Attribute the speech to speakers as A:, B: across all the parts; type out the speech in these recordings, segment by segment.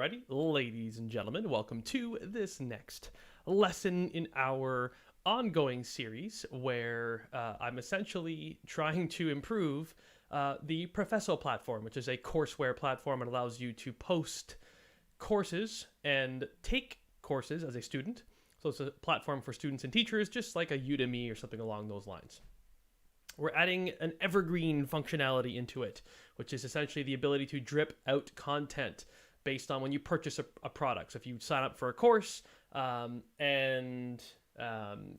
A: Alrighty, ladies and gentlemen, welcome to this next lesson in our ongoing series where I'm essentially trying to improve the Professo platform, which is a courseware platform that allows you to post courses and take courses as a student. So it's a platform for students and teachers, just like a Udemy or something along those lines. We're adding an evergreen functionality into it, which is essentially the ability to drip out content based on when you purchase a product. So if you sign up for a course and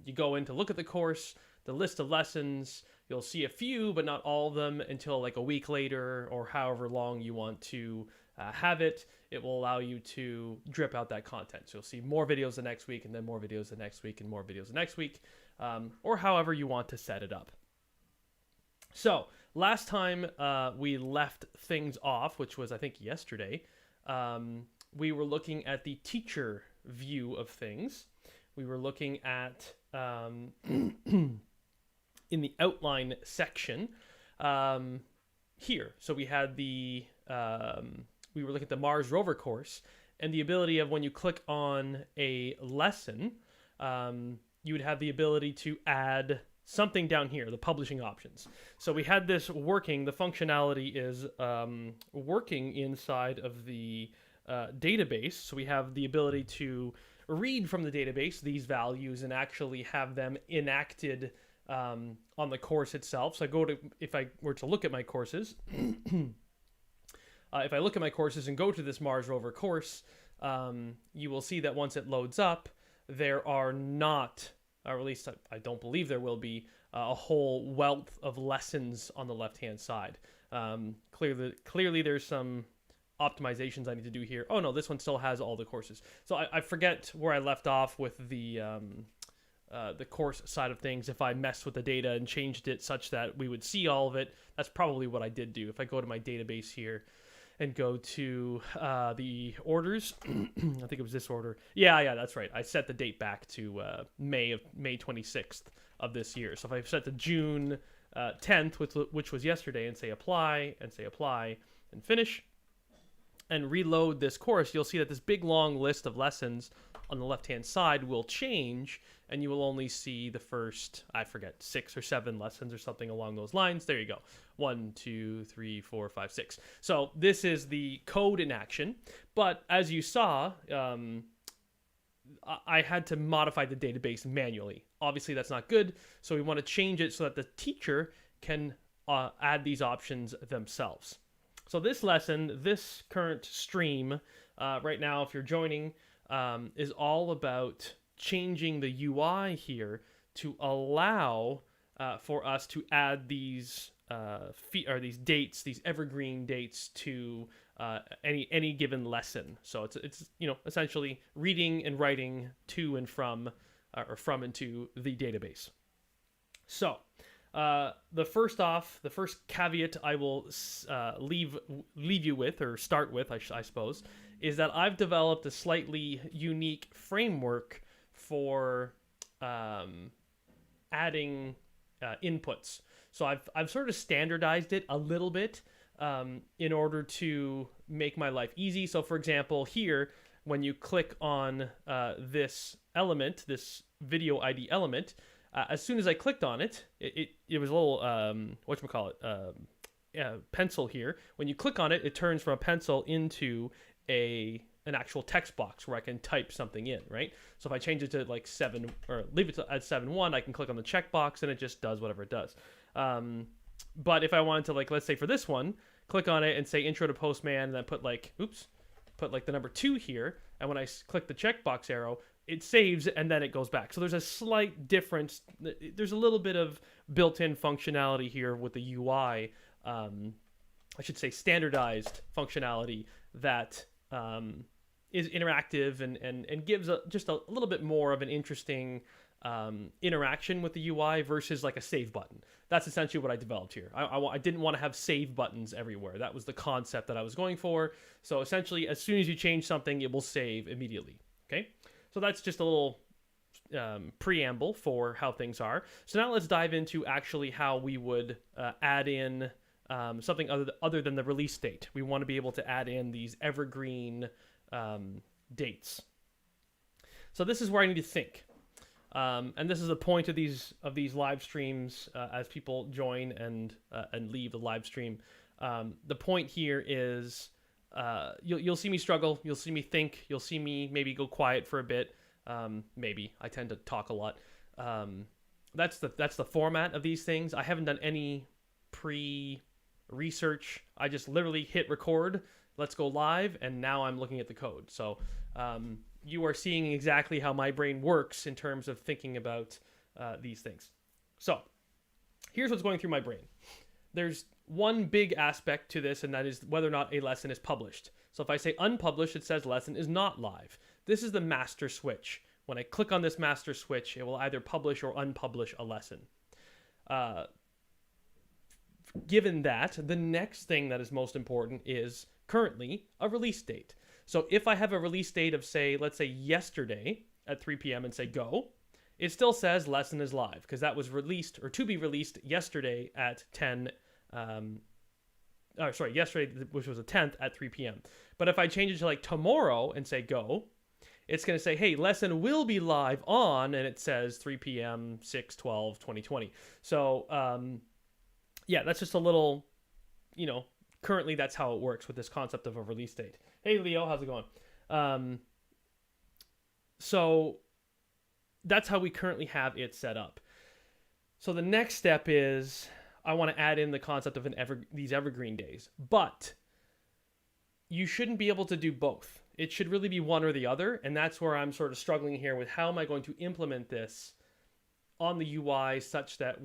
A: you go in to look at the course, the list of lessons, you'll see a few, but not all of them until like a week later or however long you want to have it. It will allow you to drip out that content. So you'll see more videos the next week and then more videos the next week and more videos the next week, or however you want to set it up. So last time we left things off, which was I think yesterday, we were looking at the teacher view of things. We were looking at in the outline section here. So we had the we were looking at the Mars rover course and the ability of when you click on a lesson, you would have the ability to add something down here, the publishing options. So we had this working. The functionality is working inside of the database. So we have the ability to read from the database these values and actually have them enacted on the course itself. So if I were to look at my courses, if I look at my courses and go to this Mars rover course, you will see that once it loads up, there are not, or at least I don't believe there will be, a whole wealth of lessons on the left-hand side. Clearly there's some optimizations I need to do here. Oh no, this one still has all the courses. So I forget where I left off with the course side of things. If I messed with the data and changed it such that we would see all of it, that's probably what I did do. If I go to my database here and go to the orders, I think it was this order. Yeah, that's right. I set the date back to May 26th of this year. So if I set to June 10th, which was yesterday, and say apply, and finish, and reload this course, you'll see that this big long list of lessons on the left-hand side will change, and you will only see the first, I forget, 6 or 7 lessons or something along those lines. There you go. 1, 2, 3, 4, 5, 6. So this is the code in action. But as you saw, I had to modify the database manually. Obviously, that's not good. So we want to change it so that the teacher can add these options themselves. So this lesson, this current stream, right now, if you're joining, is all about changing the UI here to allow for us to add these these dates, these evergreen dates to any given lesson. So it's essentially reading and writing to and from or from and to the database. So the first caveat I will leave you with, or start with, I suppose, is that I've developed a slightly unique framework for adding inputs. So I've sort of standardized it a little bit in order to make my life easy. So for example, here, when you click on this element, this video ID element, as soon as I clicked on it, it was a little, pencil here. When you click on it, it turns from a pencil into an actual text box where I can type something in, right? So if I change it to like 7, or leave it at 7.1, I can click on the checkbox and it just does whatever it does. But if I wanted to, like, let's say for this one, click on it and say intro to Postman, and then put like the number 2 here, and when I click the checkbox arrow, it saves and then it goes back. So there's a slight difference. There's a little bit of built-in functionality here with the UI. I should say standardized functionality that is interactive and gives just a little bit more of an interesting interaction with the UI versus like a save button. That's essentially what I developed here. I didn't want to have save buttons everywhere. That was the concept that I was going for. So essentially, as soon as you change something, it will save immediately. Okay, so that's just a little preamble for how things are. So now let's dive into actually how we would add in something other than the release date. We want to be able to add in these evergreen dates. So this is where I need to think. And this is the point of these live streams as people join and leave the live stream. The point here is you'll see me struggle. You'll see me think. You'll see me maybe go quiet for a bit. Maybe I tend to talk a lot. That's the format of these things. I haven't done any pre-research. I just literally hit record. Let's go live, and now I'm looking at the code. So you are seeing exactly how my brain works in terms of thinking about these things. So here's what's going through my brain. There's one big aspect to this, and that is whether or not a lesson is published. So if I say unpublished, it says lesson is not live. This is the master switch. When I click on this master switch, it will either publish or unpublish a lesson. Given that, the next thing that is most important is currently a release date. So if I have a release date of, say, let's say yesterday at 3 p.m. and say go, it still says lesson is live because that was released or to be released yesterday at 10. Yesterday, which was the 10th at 3 p.m. But if I change it to like tomorrow and say go, it's going to say, hey, lesson will be live on, and it says 3 p.m. 6/12/2020. So, yeah, that's just a little, currently that's how it works with this concept of a release date. Hey, Leo, how's it going? So that's how we currently have it set up. So the next step is I want to add in the concept of these evergreen days, but you shouldn't be able to do both. It should really be one or the other, and that's where I'm sort of struggling here with how am I going to implement this on the UI such that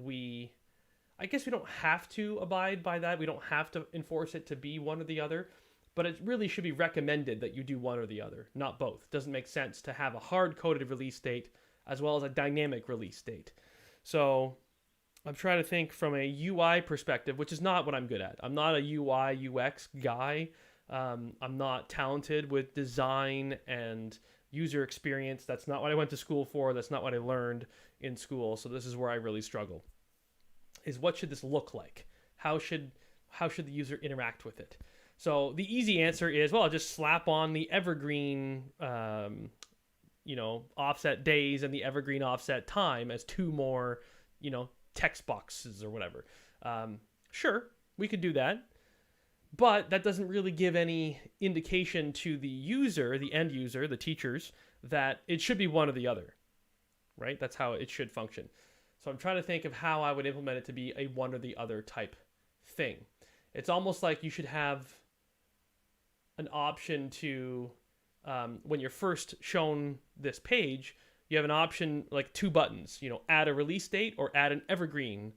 A: I guess we don't have to abide by that. We don't have to enforce it to be one or the other, but it really should be recommended that you do one or the other, not both. It doesn't make sense to have a hard-coded release date as well as a dynamic release date. So I'm trying to think from a UI perspective, which is not what I'm good at. I'm not a UI, UX guy. I'm not talented with design and user experience. That's not what I went to school for. That's not what I learned in school. So this is where I really struggle. Is what should this look like? How should the user interact with it? So the easy answer is, well, I'll just slap on the evergreen, offset days and the evergreen offset time as two more, text boxes or whatever. Sure, we could do that. But that doesn't really give any indication to the user, the end user, the teachers, that it should be one or the other, right? That's how it should function. So I'm trying to think of how I would implement it to be a one or the other type thing. It's almost like you should have an option to, when you're first shown this page, you have an option like two buttons, add a release date or add an evergreen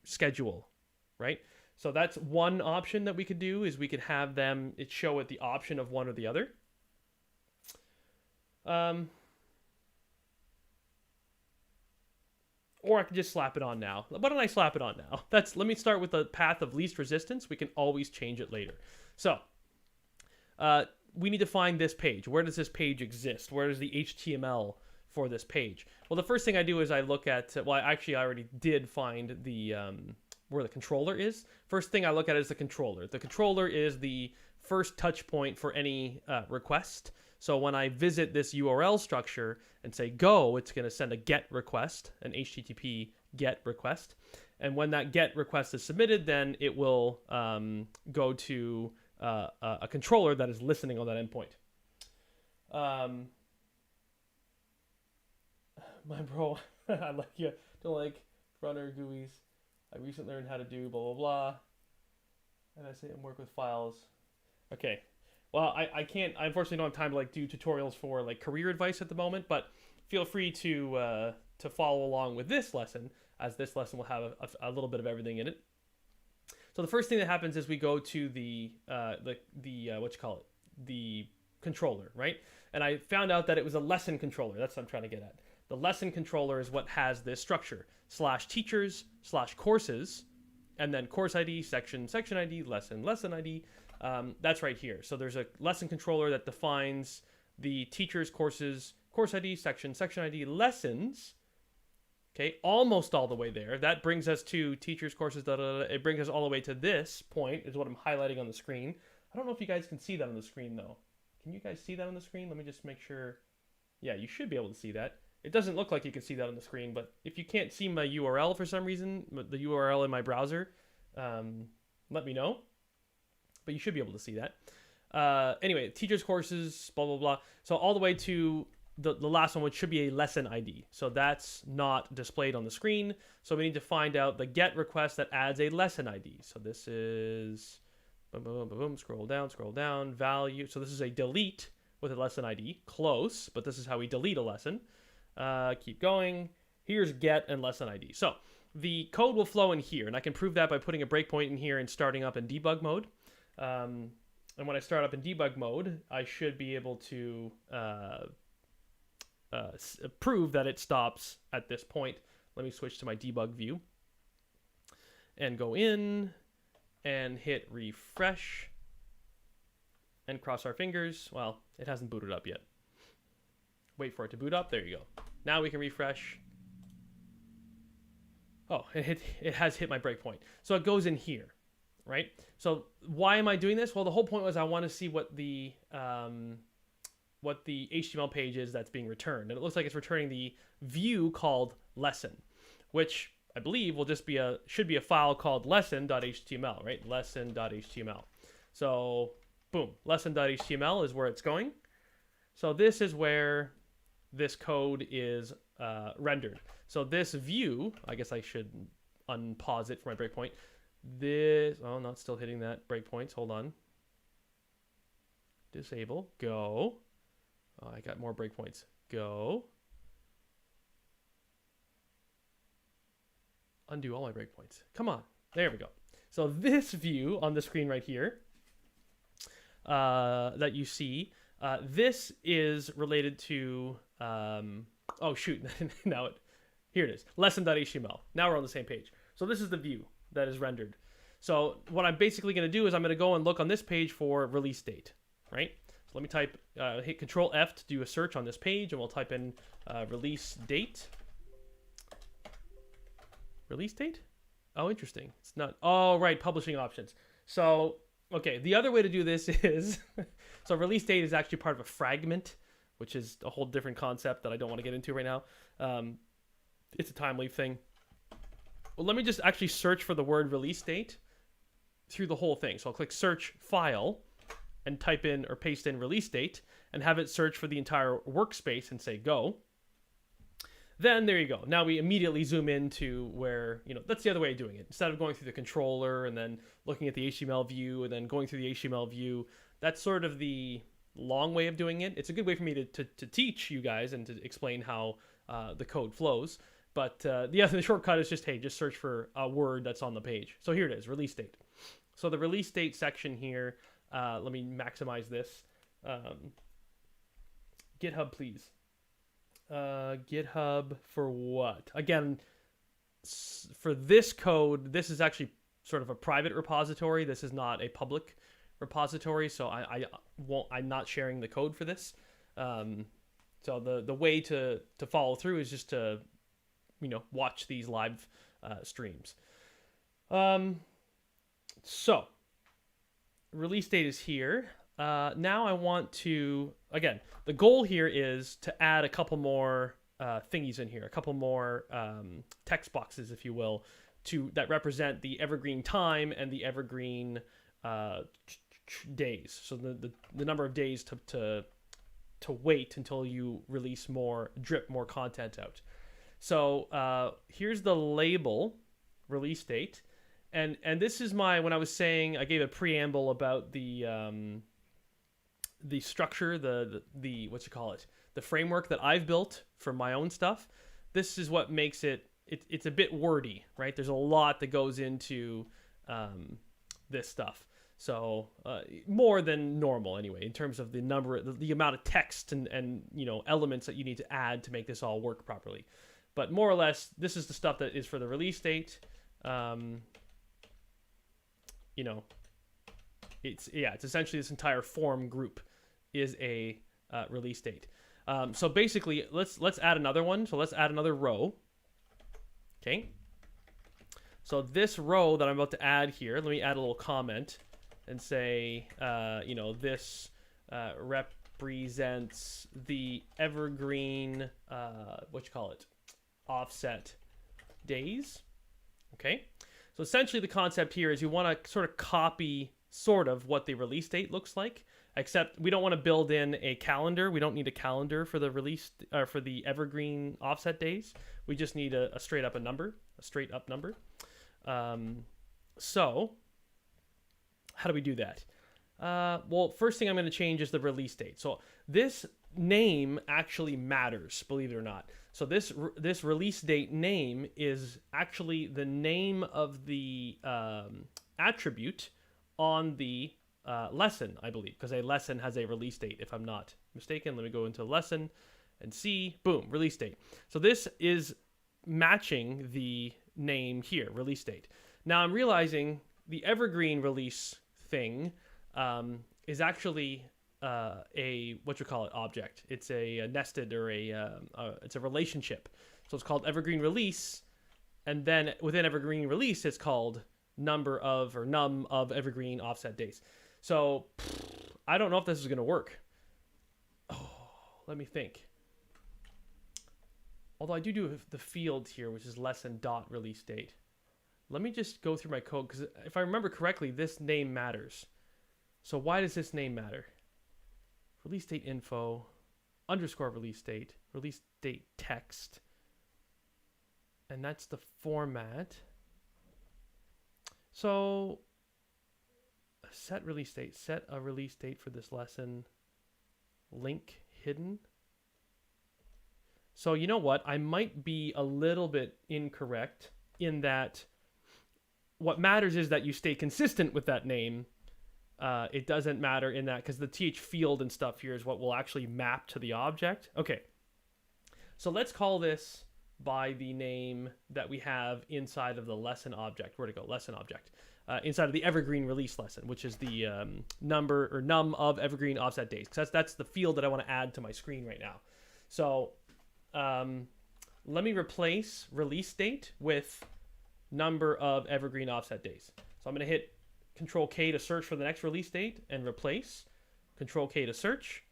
A: schedule, right? So that's one option that we could do is we could have it show it the option of one or the other. Or I could just slap it on now. Why don't I slap it on now? Let me start with the path of least resistance. We can always change it later. So we need to find this page. Where does this page exist? Where is the HTML for this page? Well, the first thing I do is I look at, I already did find the where the controller is. First thing I look at is the controller. The controller is the first touch point for any request. So when I visit this URL structure and say go, it's going to send a GET request, an HTTP GET request. And when that GET request is submitted, then it will go to a controller that is listening on that endpoint. My bro, I like you. Don't like runner GUIs. I recently learned how to do blah, blah, blah. And I say and work with files. Okay. Well, I unfortunately don't have time to do tutorials for career advice at the moment, but feel free to follow along with this lesson, as this lesson will have a little bit of everything in it. So the first thing that happens is we go to the controller, right? And I found out that it was a lesson controller. That's what I'm trying to get at. The lesson controller is what has this structure: /teachers/courses, and then course ID, section ID, lesson ID. That's right here. So there's a lesson controller that defines the teachers, courses, course ID, section ID, lessons. Okay, almost all the way there. That brings us to teachers, courses, It brings us all the way to this point, is what I'm highlighting on the screen. I don't know if you guys can see that on the screen, though. Can you guys see that on the screen? Let me just make sure. Yeah, you should be able to see that. It doesn't look like you can see that on the screen, but if you can't see my URL for some reason, the URL in my browser, let me know. But you should be able to see that. Anyway, teachers courses, blah, blah, blah. So all the way to the last one, which should be a lesson ID. So that's not displayed on the screen. So we need to find out the get request that adds a lesson ID. So this is, boom, boom, boom, boom, scroll down, value. So this is a delete with a lesson ID. Close, but this is how we delete a lesson. Keep going. Here's get and lesson ID. So the code will flow in here, and I can prove that by putting a breakpoint in here and starting up in debug mode. And when I start up in debug mode, I should be able to prove that it stops at this point. Let me switch to my debug view and go in and hit refresh and cross our fingers. Well, it hasn't booted up yet. Wait for it to boot up. There you go. Now we can refresh. Oh, it has hit my breakpoint. So it goes in here, right? So why am I doing this? Well, the whole point was I want to see what the HTML page is that's being returned. And it looks like it's returning the view called lesson, which I believe will just be should be a file called lesson.html, right? Lesson.html. So boom, lesson.html is where it's going. So this is where this code is rendered. So this view, I guess I should unpause it for my breakpoint. This, oh, not still hitting that breakpoints. Hold on. Disable, go. Oh, I got more breakpoints. Go. Undo all my breakpoints. Come on. There we go. So this view on the screen right here that you see, this is related to, oh shoot, now here it is, lesson.html. Now we're on the same page. So this is the view that is rendered. So what I'm basically going to do is I'm going to go and look on this page for release date, right? So let me type, hit Control F to do a search on this page, and we'll type in release date. Release date? Oh, interesting. It's not, oh, right, publishing options. So, okay, the other way to do this is, so release date is actually part of a fragment, which is a whole different concept that I don't want to get into right now. It's a time leaf thing. Well, let me just actually search for the word release date through the whole thing. So I'll click search file and type in or paste in release date and have it search for the entire workspace and say go. Then there you go. Now we immediately zoom into where, that's the other way of doing it. Instead of going through the controller and then looking at the HTML view and then going through the HTML view, that's sort of the long way of doing it. It's a good way for me to teach you guys and to explain how the code flows. But the shortcut is just, hey, just search for a word that's on the page. So here it is, release date. So the release date section here, let me maximize this. GitHub, please. GitHub for what? Again, for this code, this is actually sort of a private repository. This is not a public repository, so I'm not sharing the code for this. So the way to follow through is just to watch these live streams. So release date is here. Now I want to, again, the goal here is to add a couple more thingies in here, a couple more text boxes, if you will, that represent the evergreen time and the evergreen days. So the number of days to wait until you release drip more content out. So here's the label, release date, and this is when I was saying, I gave a preamble about the structure, the what you call it, the framework that I've built for my own stuff. This is what makes it's a bit wordy, right? There's a lot that goes into this stuff. So more than normal anyway, in terms of the amount of text and elements that you need to add to make this all work properly. But more or less, this is the stuff that is for the release date. It's essentially this entire form group is a release date. So basically, let's add another one. So let's add another row. Okay. So this row that I'm about to add here, let me add a little comment and say, this represents the evergreen, offset days. Okay, so essentially the concept here is you want to sort of copy sort of what the release date looks like, except we don't want to build in a calendar. We don't need a calendar for the release for the evergreen offset days. We just need a straight up number. So how do we do that? Well, first thing I'm going to change is the release date. So this name actually matters, believe it or not. So this release date name is actually the name of the attribute on the lesson, I believe, because a lesson has a release date, if I'm not mistaken. Let me go into lesson and see. Boom, release date. So this is matching the name here, release date. Now I'm realizing the evergreen release thing is actually object. It's a nested or it's a relationship. So it's called evergreen release, and then within evergreen release, it's called number of or num of evergreen offset days. So I don't know if this is going to work. Oh, let me think. Although I do the field here, which is lesson dot release date. Let me just go through my code, because if I remember correctly, this name matters. So why does this name matter? Release date info, underscore release date text. And that's the format. So set a release date for this lesson, link hidden. So you know what? I might be a little bit incorrect in that what matters is that you stay consistent with that name. It doesn't matter in that, because the th field and stuff here is what will actually map to the object. Okay, so let's call this by the name that we have inside of the lesson object. Where'd it go? Lesson object. Inside of the evergreen release lesson, which is the number or num of evergreen offset days. Because that's the field that I want to add to my screen right now. So let me replace release date with number of evergreen offset days. So I'm going to hit Control K to search for the next release date and replace. Control K to search,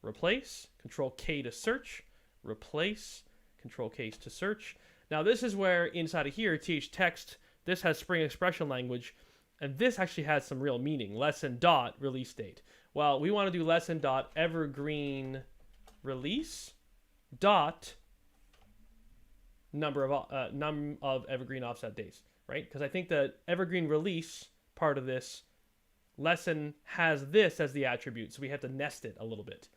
A: replace. Control K to search, replace. Control K to search. Now this is where inside of here, th text, this has Spring expression language, and this actually has some real meaning. Lesson dot release date. Well, we want to do lesson dot evergreen release dot number of num of evergreen offset days, right? Because I think the evergreen release part of this lesson has this as the attribute, so we have to nest it a little bit.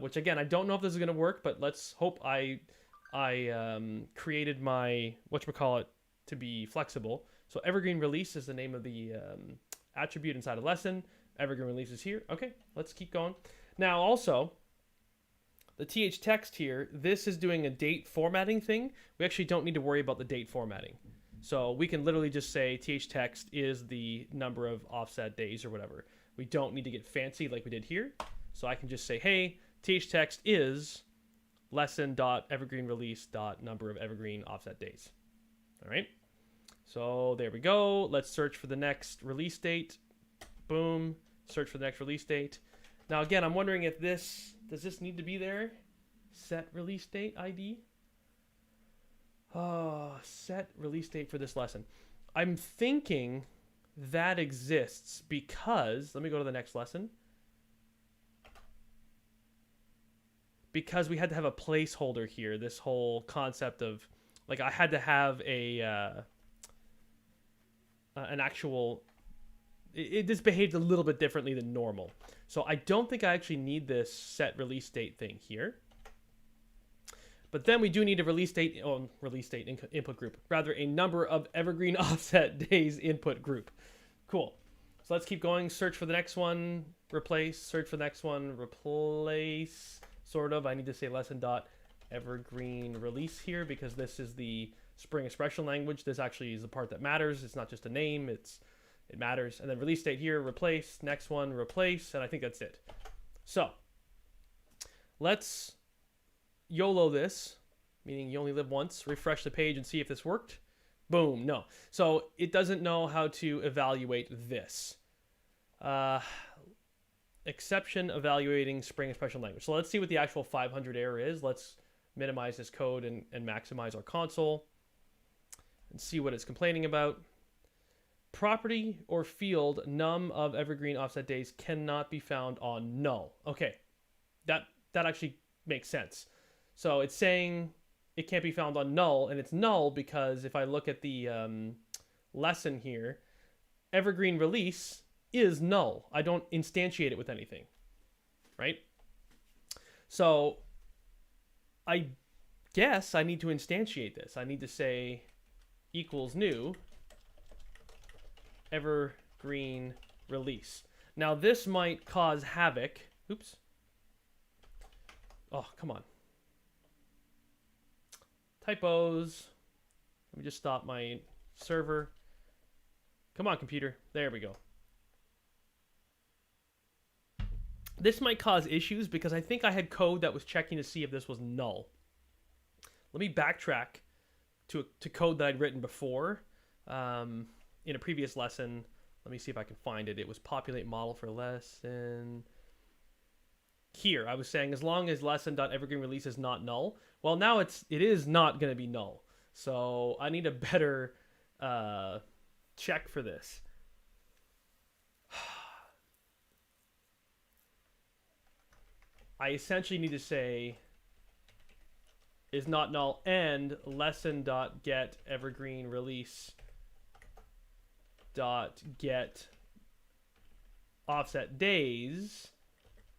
A: Which again, I don't know if this is going to work, but let's hope I created my to be flexible. So evergreen release is the name of the attribute inside a lesson. Evergreen release is here. Okay, let's keep going. Now also, the th text here, this is doing a date formatting thing. We actually don't need to worry about the date formatting. So we can literally just say th text is the number of offset days or whatever. We don't need to get fancy like we did here. So I can just say, hey, th text is lesson.evergreenRelease.number of evergreen offset days. All right. So there we go. Let's search for the next release date. Boom. Search for the next release date. Now again, I'm wondering if does this need to be there? Set release date ID. Set release date for this lesson. I'm thinking that exists because, let me go to the next lesson. Because we had to have a placeholder here, this whole concept of, like, I had to have an actual, it just behaved a little bit differently than normal. So I don't think I actually need this set release date thing here. But then we do need a release date input group, rather a number of evergreen offset days input group. Cool. So let's keep going. Search for the next one, replace, search for the next one, replace, sort of. I need to say lesson dot evergreen release here because this is the Spring expression language. This actually is the part that matters. It's not just a name, it matters. And then release date here, replace, next one, replace, and I think that's it. So let's YOLO this, meaning you only live once, refresh the page and see if this worked. Boom, no. So it doesn't know how to evaluate this. exception evaluating Spring expression language. So let's see what the actual 500 error is. Let's minimize this code and maximize our console and see what it's complaining about. Property or field num of evergreen offset days cannot be found on null. Okay, that actually makes sense. So it's saying it can't be found on null, and it's null because if I look at the lesson here, evergreen release is null. I don't instantiate it with anything, right? So I guess I need to instantiate this. I need to say equals new evergreen release. Now this might cause havoc. Oops. Oh, come on. Typos. Let me just stop my server. Come on, computer. There we go. This might cause issues because I think I had code that was checking to see if this was null. Let me backtrack to code that I'd written before in a previous lesson. Let me see if I can find it. It was populate model for lesson. Here, I was saying as long as lesson.evergreenRelease is not null. Well, now it is not going to be null. So I need a better check for this. I essentially need to say is not null and lesson.get evergreen release dot get offset days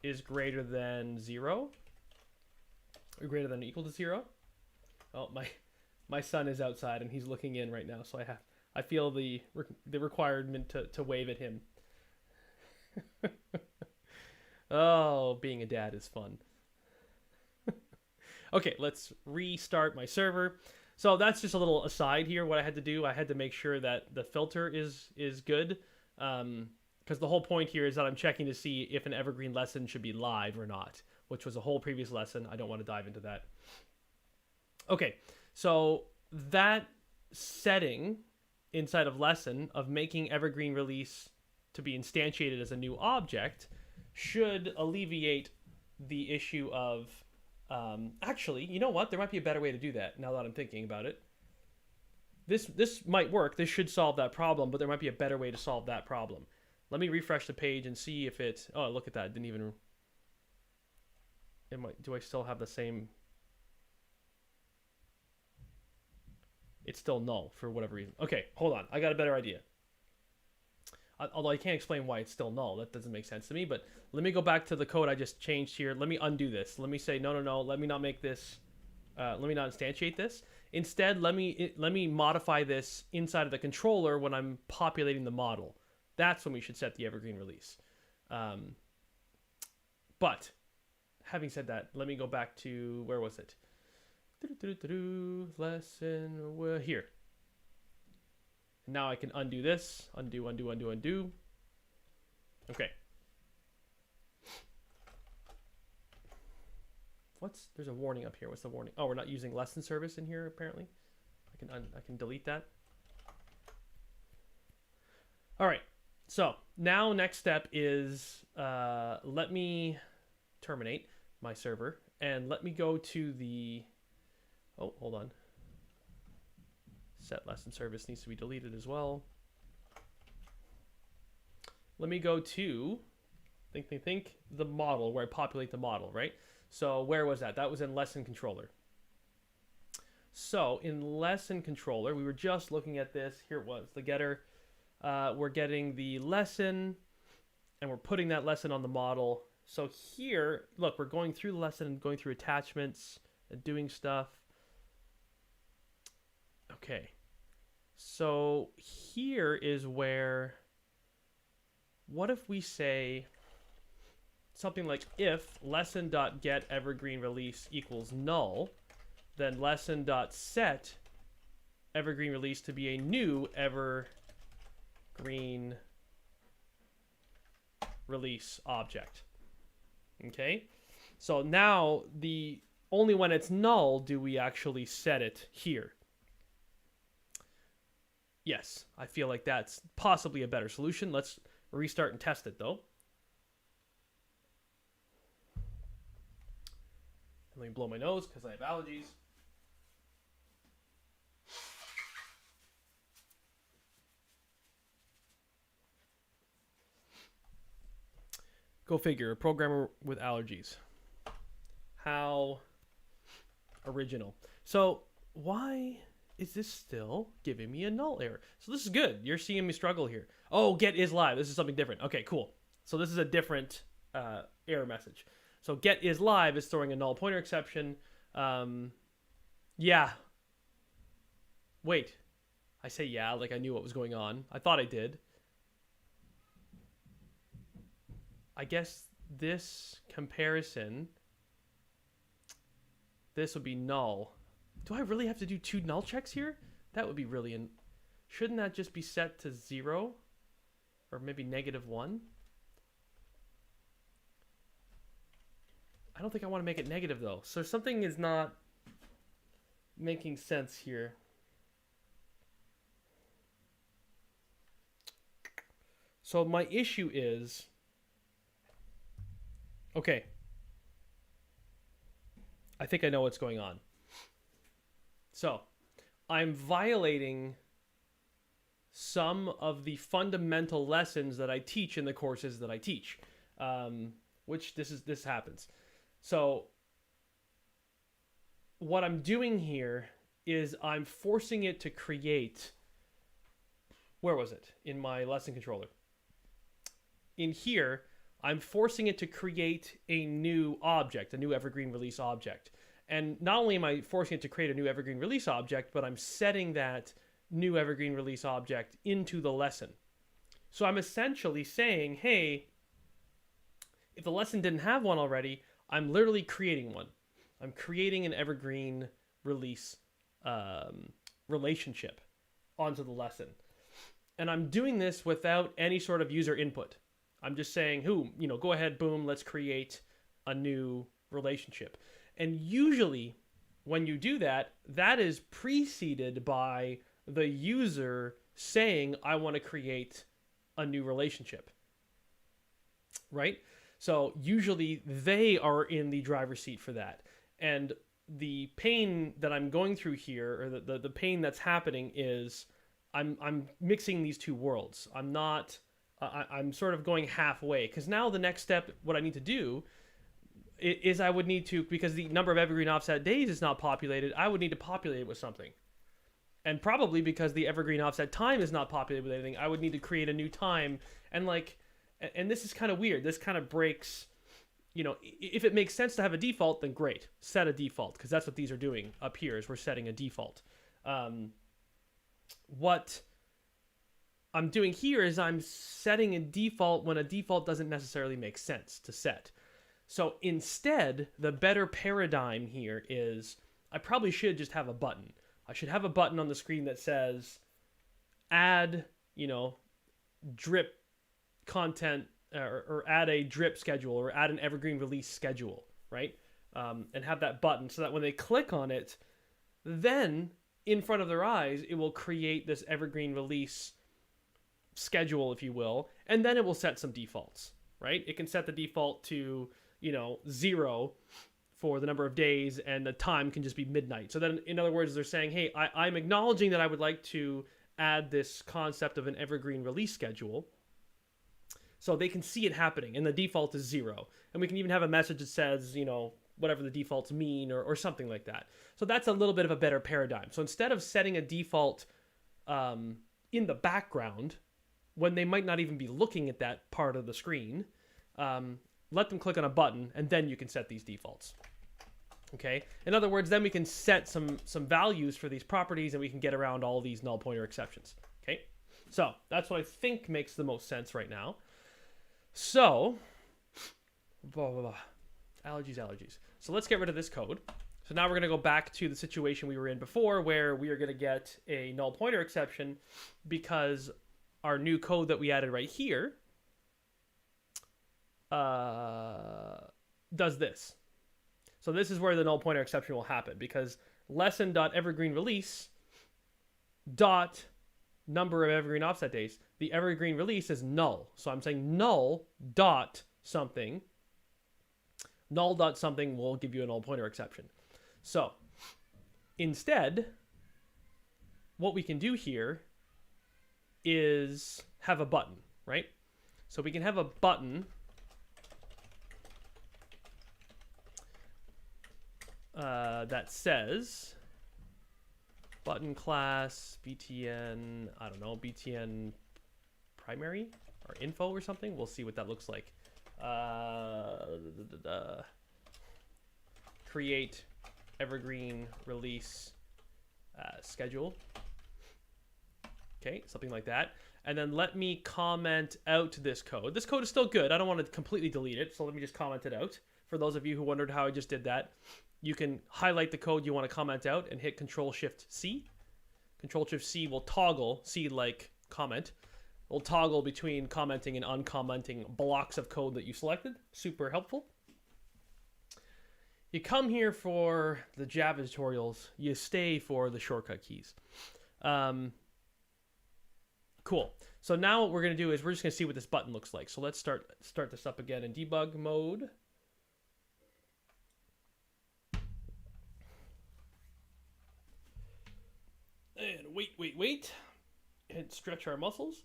A: is greater than 0 or greater than or equal to 0. Oh, my son is outside and he's looking in right now, so I feel the requirement to wave at him. Oh, being a dad is fun. Okay, let's restart my server. So that's just a little aside here. What I had to do, I had to make sure that the filter is good. Because the whole point here is that I'm checking to see if an evergreen lesson should be live or not, which was a whole previous lesson. I don't want to dive into that. Okay, so that setting inside of lesson of making evergreen release to be instantiated as a new object should alleviate the issue of actually, you know what? There might be a better way to do that now that I'm thinking about it. This might work. This should solve that problem, but there might be a better way to solve that problem. Let me refresh the page and see if it's... Oh, look at that. It didn't even... Do I still have the same... It's still null for whatever reason. Okay, hold on. I got a better idea. Although I can't explain why it's still null. That doesn't make sense to me. But let me go back to the code I just changed here. Let me undo this. Let me say, no. Let me not make this... let me not instantiate this. Instead, let me modify this inside of the controller when I'm populating the model. That's when we should set the evergreen release. But having said that, let me go back to... Where was it? Lesson... Here. Now I can undo this. Undo. Okay. There's a warning up here. What's the warning? Oh, we're not using lesson service in here, apparently. I can delete that. All right. So now next step is let me terminate my server and let me go to the... Oh, hold on. Set lesson service needs to be deleted as well. Let me go to think the model where I populate the model, right? So where was that? That was in lesson controller. So in lesson controller, we were just looking at this. Here it was, the getter. We're getting the lesson and we're putting that lesson on the model. So here, look, we're going through the lesson and going through attachments and doing stuff. Okay. So here is where, what if we say something like if lesson.get evergreen release equals null, then lesson.set evergreen release to be a new evergreen release object. Okay? So now only when it's null do we actually set it here. Yes, I feel like that's possibly a better solution. Let's restart and test it though. Let me blow my nose because I have allergies. Go figure, a programmer with allergies. How original. So why is this still giving me a null error? So this is good. You're seeing me struggle here. Oh, get is live. This is something different. Okay, cool. So this is a different error message. So get is live is throwing a null pointer exception. Yeah. Wait. I say yeah, like I knew what was going on. I thought I did. I guess this comparison, this would be null. Do I really have to do 2 null checks here? That would be really... Shouldn't that just be set to 0? Or maybe -1? I don't think I want to make it negative, though. So something is not making sense here. So my issue is... Okay. I think I know what's going on. So, I'm violating some of the fundamental lessons that I teach in the courses that I teach, which this happens. So, what I'm doing here is I'm forcing it to create. Where was it in my lesson controller? In here, I'm forcing it to create a new object, a new evergreen release object. And not only am I forcing it to create a new evergreen release object, but I'm setting that new evergreen release object into the lesson. So I'm essentially saying, hey, if the lesson didn't have one already, I'm literally creating one. I'm creating an evergreen release relationship onto the lesson. And I'm doing this without any sort of user input. I'm just saying, go ahead, boom, let's create a new relationship. And usually when you do that, that is preceded by the user saying, I want to create a new relationship, right? So usually they are in the driver's seat for that. And the pain that I'm going through here, or the pain that's happening is I'm mixing these two worlds. I'm sort of going halfway, because now the next step, what I need to do is I would need to, because the number of evergreen offset days is not populated, I would need to populate it with something. And probably because the evergreen offset time is not populated with anything, I would need to create a new time. And and this is kind of weird. This kind of breaks, if it makes sense to have a default, then great. Set a default, because that's what these are doing up here, is we're setting a default. What I'm doing here is I'm setting a default when a default doesn't necessarily make sense to set. So instead, the better paradigm here is I probably should just have a button. I should have a button on the screen that says add, drip content, or add a drip schedule, or add an evergreen release schedule, right? And have that button so that when they click on it, then in front of their eyes, it will create this evergreen release schedule, if you will, and then it will set some defaults, right? It can set the default to 0 for the number of days, and the time can just be midnight. So then, in other words, they're saying, hey, I'm acknowledging that I would like to add this concept of an evergreen release schedule, so they can see it happening, and the default is 0. And we can even have a message that says, whatever the defaults mean, or something like that. So that's a little bit of a better paradigm. So instead of setting a default in the background, when they might not even be looking at that part of the screen, let them click on a button, and then you can set these defaults. Okay? In other words, then we can set some values for these properties, and we can get around all these null pointer exceptions. Okay? So that's what I think makes the most sense right now. So, blah, blah, blah. Allergies. So let's get rid of this code. So now we're going to go back to the situation we were in before, where we are going to get a null pointer exception because our new code that we added right here does this. So this is where the null pointer exception will happen, because lesson.evergreenRelease dot number of evergreen offset days, the evergreen release is null. So I'm saying null dot something, null dot something will give you a null pointer exception. So instead, what we can do here is have a button, right? So we can have a button that says button class btn, I don't know, btn primary or info or something. We'll see what that looks like. Create evergreen release schedule. Okay, something like that. And then let me comment out this code. This code is still good. I don't want to completely delete it, so let me just comment it out. For those of you who wondered how I just did that, you can highlight the code you want to comment out and hit Control-Shift-C. Control-Shift-C will toggle, C like comment, will toggle between commenting and uncommenting blocks of code that you selected. Super helpful. You come here for the Java tutorials, you stay for the shortcut keys. Cool. So now what we're going to do is we're just going to see what this button looks like. So let's start this up again in debug mode. And wait. And stretch our muscles.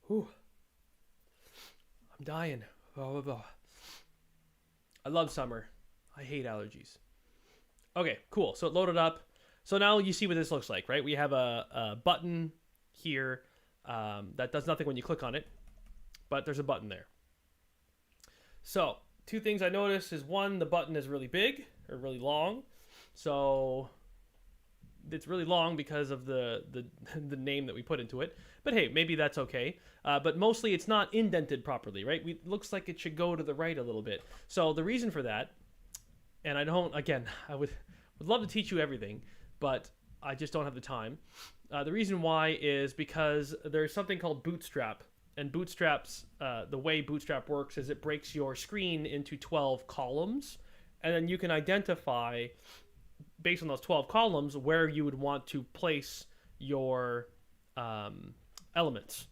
A: Whew. I'm dying. I love summer. I hate allergies. Okay, cool. So it loaded up. So now you see what this looks like, right? We have a button here that does nothing when you click on it, but there's a button there. So two things I noticed is, one, the button is really big or really long. So it's really long because of the name that we put into it. But hey, maybe that's okay. But mostly it's not indented properly, right? It looks like it should go to the right a little bit. So the reason for that, and I don't, again, I would love to teach you everything, but I just don't have the time. The reason why is because there's something called Bootstrap. And Bootstrap's, the way Bootstrap works is it breaks your screen into 12 columns. And then you can identify, based on those 12 columns, where you would want to place your elements.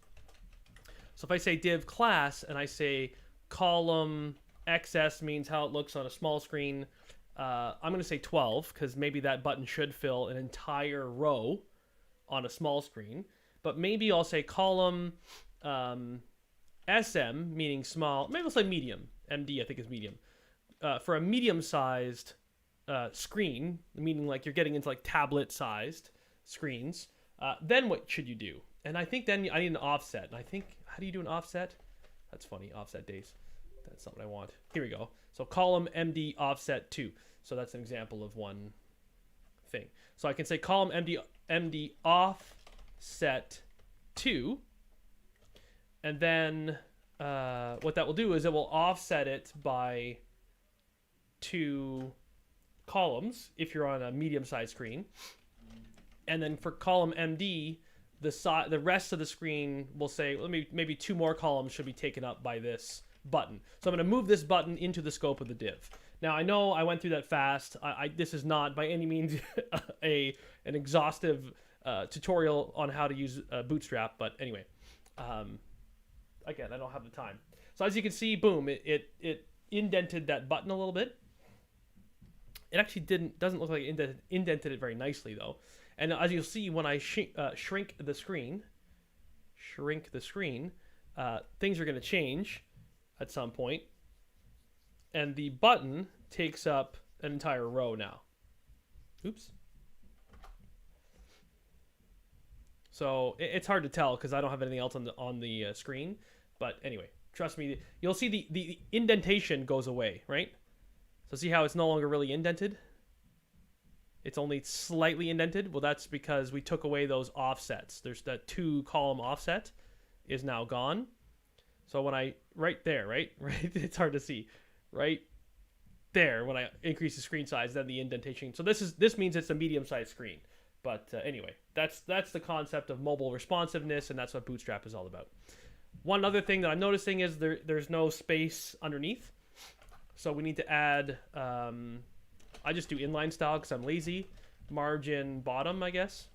A: So if I say div class and I say column XS means how it looks on a small screen, I'm going to say 12 because maybe that button should fill an entire row on a small screen. But maybe I'll say column SM, meaning small. Maybe I'll say medium. MD, I think, is medium. For a medium-sized screen, meaning like you're getting into like tablet-sized screens, then what should you do? And I think then I need an offset. And I think, how do you do an offset? That's funny, offset days. That's not what I want. Here we go. So column MD offset 2. So that's an example of one thing. So I can say column MD offset 2. And then what that will do is it will offset it by 2 columns if you're on a medium-sized screen. And then for column MD, the rest of the screen will say, well, maybe 2 more columns should be taken up by this button. So I'm going to move this button into the scope of the div. Now, I know I went through that fast. This is not by any means an exhaustive tutorial on how to use Bootstrap, but anyway, again, I don't have the time. So as you can see, boom, it indented that button a little bit. It actually doesn't look like it indented it very nicely though. And as you'll see, when I shrink the screen, things are going to change at some point. And the button takes up an entire row now. Oops. So it's hard to tell because I don't have anything else on the screen. But anyway, trust me, you'll see the indentation goes away, right? So see how it's no longer really indented? It's only slightly indented. Well, that's because we took away those offsets. There's that 2 column offset is now gone. So when I, right there, right? It's hard to see. Right there, when I increase the screen size, then the indentation. So this means it's a medium-sized screen. But anyway, that's the concept of mobile responsiveness, and that's what Bootstrap is all about. One other thing that I'm noticing is there's no space underneath. So we need to add, I just do inline style because I'm lazy. Margin bottom, I guess.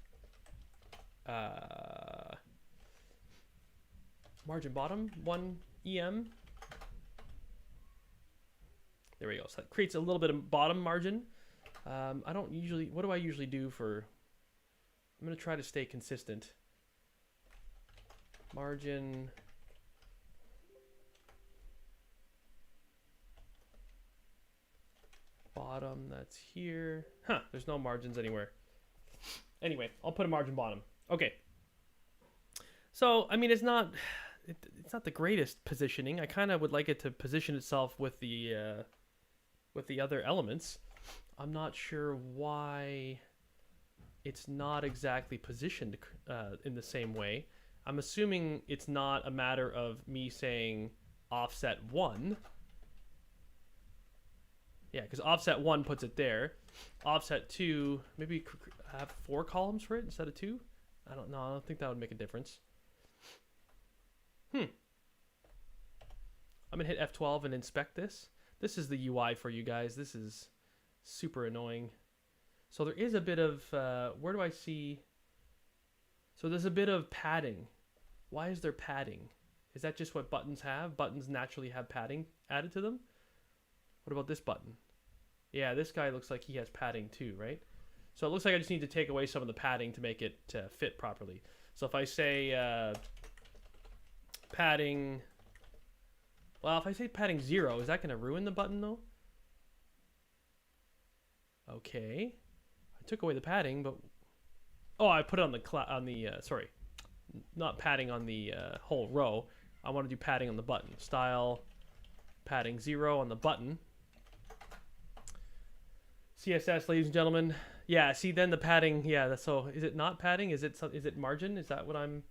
A: margin bottom 1 EM. There we go. So that creates a little bit of bottom margin. I don't usually, what do I usually do for, I'm going to try to stay consistent. Margin bottom, that's here. Huh, there's no margins anywhere. Anyway, I'll put a margin bottom. Okay. So, I mean, it's not the greatest positioning. I kind of would like it to position itself with the other elements. I'm not sure why it's not exactly positioned in the same way. I'm assuming it's not a matter of me saying offset 1. Yeah, because offset 1 puts it there. Offset 2, maybe have 4 columns for it instead of 2? I don't know. I don't think that would make a difference. I'm going to hit F12 and inspect this. This is the UI for you guys. This is super annoying. So there is a bit of, where do I see? So there's a bit of padding. Why is there padding? Is that just what buttons have? Buttons naturally have padding added to them? What about this button? Yeah, this guy looks like he has padding too, right? So it looks like I just need to take away some of the padding to make it fit properly. So if I say padding, well, if I say padding 0, is that going to ruin the button though? Okay, I took away the padding, but oh, I put it on the sorry, not padding on the whole row. I want to do padding on the button. Style padding 0 on the button. CSS, ladies and gentlemen. Yeah, see then the padding. Yeah, that's, so is it not padding? Is it margin? Is that what I'm?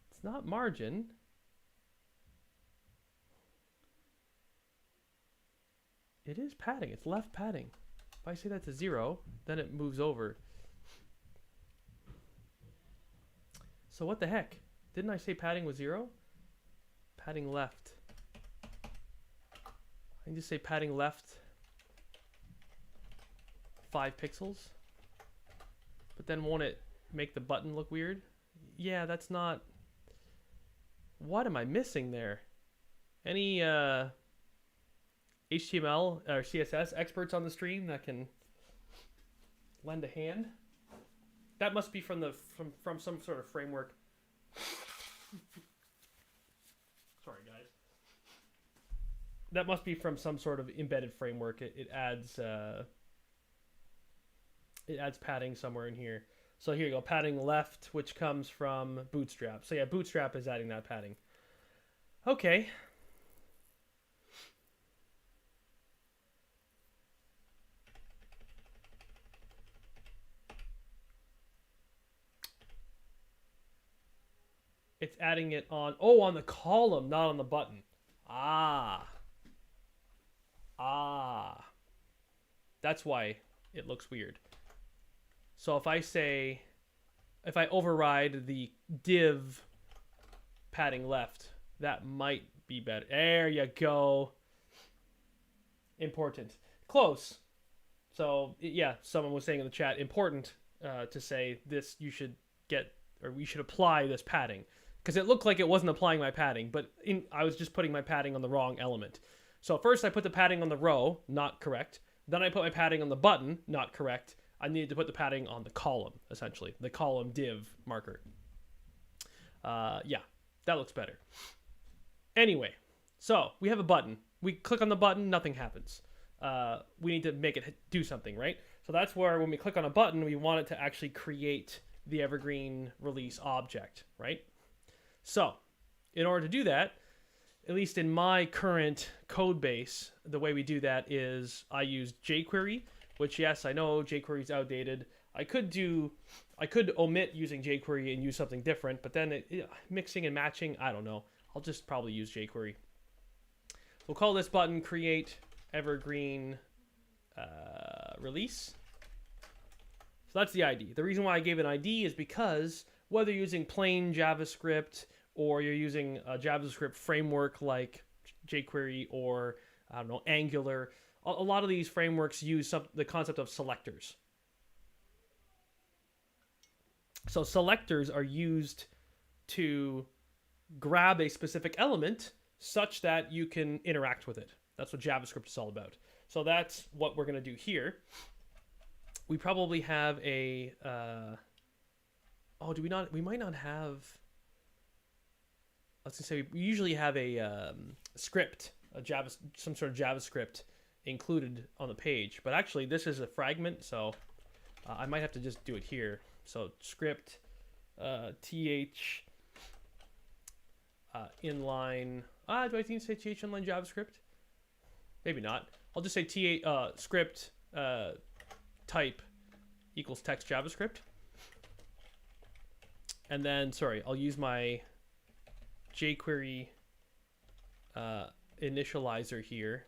A: It's not margin. It is padding. It's left padding. If I say that's a 0, then it moves over. So what the heck? Didn't I say padding was 0? Padding left. I can just say padding left 5 pixels. But then won't it make the button look weird? Yeah, that's not... What am I missing there? Any HTML or CSS experts on the stream that can lend a hand? That must be from some sort of framework. Sorry, guys. That must be from some sort of embedded framework. It adds padding somewhere in here. So here you go, padding left, which comes from Bootstrap. So yeah, Bootstrap is adding that padding. Okay. It's adding it on, on the column, not on the button. Ah. That's why it looks weird. So if I override the div padding left, that might be better. There you go. Important. Close. So yeah, someone was saying in the chat, important to say this, you should get, or we should apply this padding. Because it looked like it wasn't applying my padding, but I was just putting my padding on the wrong element. So first I put the padding on the row, not correct. Then I put my padding on the button, not correct. I needed to put the padding on the column, essentially. The column div marker. Yeah, that looks better. Anyway, so we have a button. We click on the button, nothing happens. We need to make it do something, right? So that's where when we click on a button, we want it to actually create the evergreen release object, right? So in order to do that, at least in my current code base, the way we do that is I use jQuery, which, yes, I know jQuery is outdated. I could omit using jQuery and use something different, but then mixing and matching, I don't know. I'll just probably use jQuery. We'll call this button create evergreen release. So that's the ID. The reason why I gave an ID is because whether you're using plain JavaScript or you're using a JavaScript framework like jQuery or, I don't know, Angular, a lot of these frameworks use the concept of selectors. So selectors are used to grab a specific element such that you can interact with it. That's what JavaScript is all about. So that's what we're going to do here. We probably have a... oh, do we not? We might not have... Let's just say we usually have a script, some sort of JavaScript included on the page. But actually, this is a fragment, so I might have to just do it here. So script th inline. Do I need to say th inline JavaScript? Maybe not. I'll just say script type equals text JavaScript. And then, sorry, I'll use my jQuery initializer here,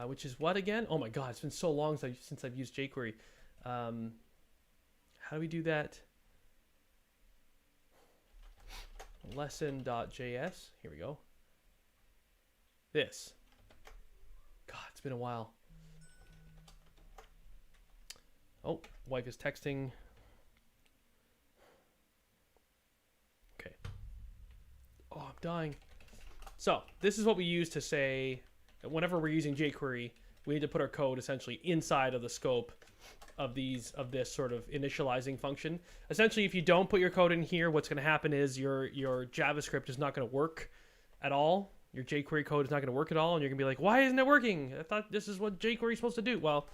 A: which is what again? Oh my god, it's been so long since I've used jQuery. How do we do that? Lesson.js. Here we go. This. God, it's been a while. Oh, wife is texting. Okay. Oh, I'm dying. So this is what we use to say that whenever we're using jQuery, we need to put our code essentially inside of the scope of this sort of initializing function. Essentially, if you don't put your code in here, what's going to happen is your JavaScript is not going to work at all. Your jQuery code is not going to work at all, and you're going to be like, why isn't it working? I thought this is what jQuery is supposed to do. Well,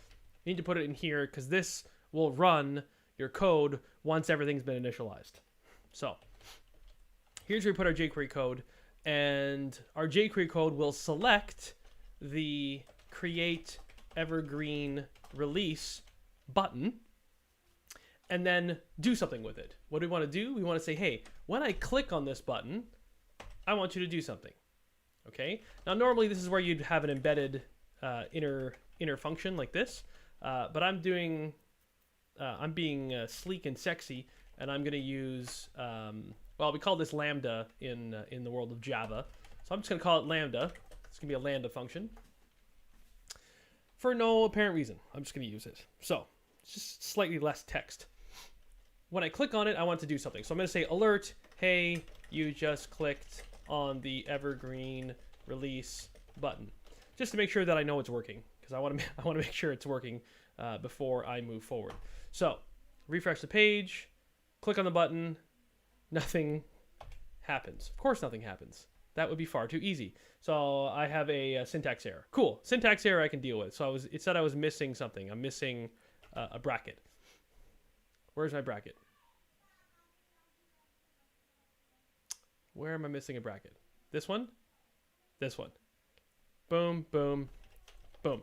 A: you need to put it in here because this will run your code once everything's been initialized. So here's where we put our jQuery code, and our jQuery code will select the create evergreen release button and then do something with it. What do we want to do? We want to say, hey, when I click on this button, I want you to do something. Okay. Now, normally this is where you'd have an embedded inner function like this, but I'm being sleek and sexy, and I'm going to use well, we call this lambda in the world of Java, so I'm just going to call it lambda. It's going to be a lambda function for no apparent reason. I'm just going to use it. So it's just slightly less text. When I click on it, I want to do something. So I'm going to say alert, hey, you just clicked on the evergreen release button, just to make sure that I know it's working, because I want to make sure it's working before I move forward. So refresh the page, click on the button, nothing happens. Of course nothing happens. That would be far too easy. So I have a syntax error. Cool, syntax error I can deal with. So it said I was missing something. I'm missing a bracket. Where's my bracket? Where am I missing a bracket? This one? This one. Boom, boom, boom.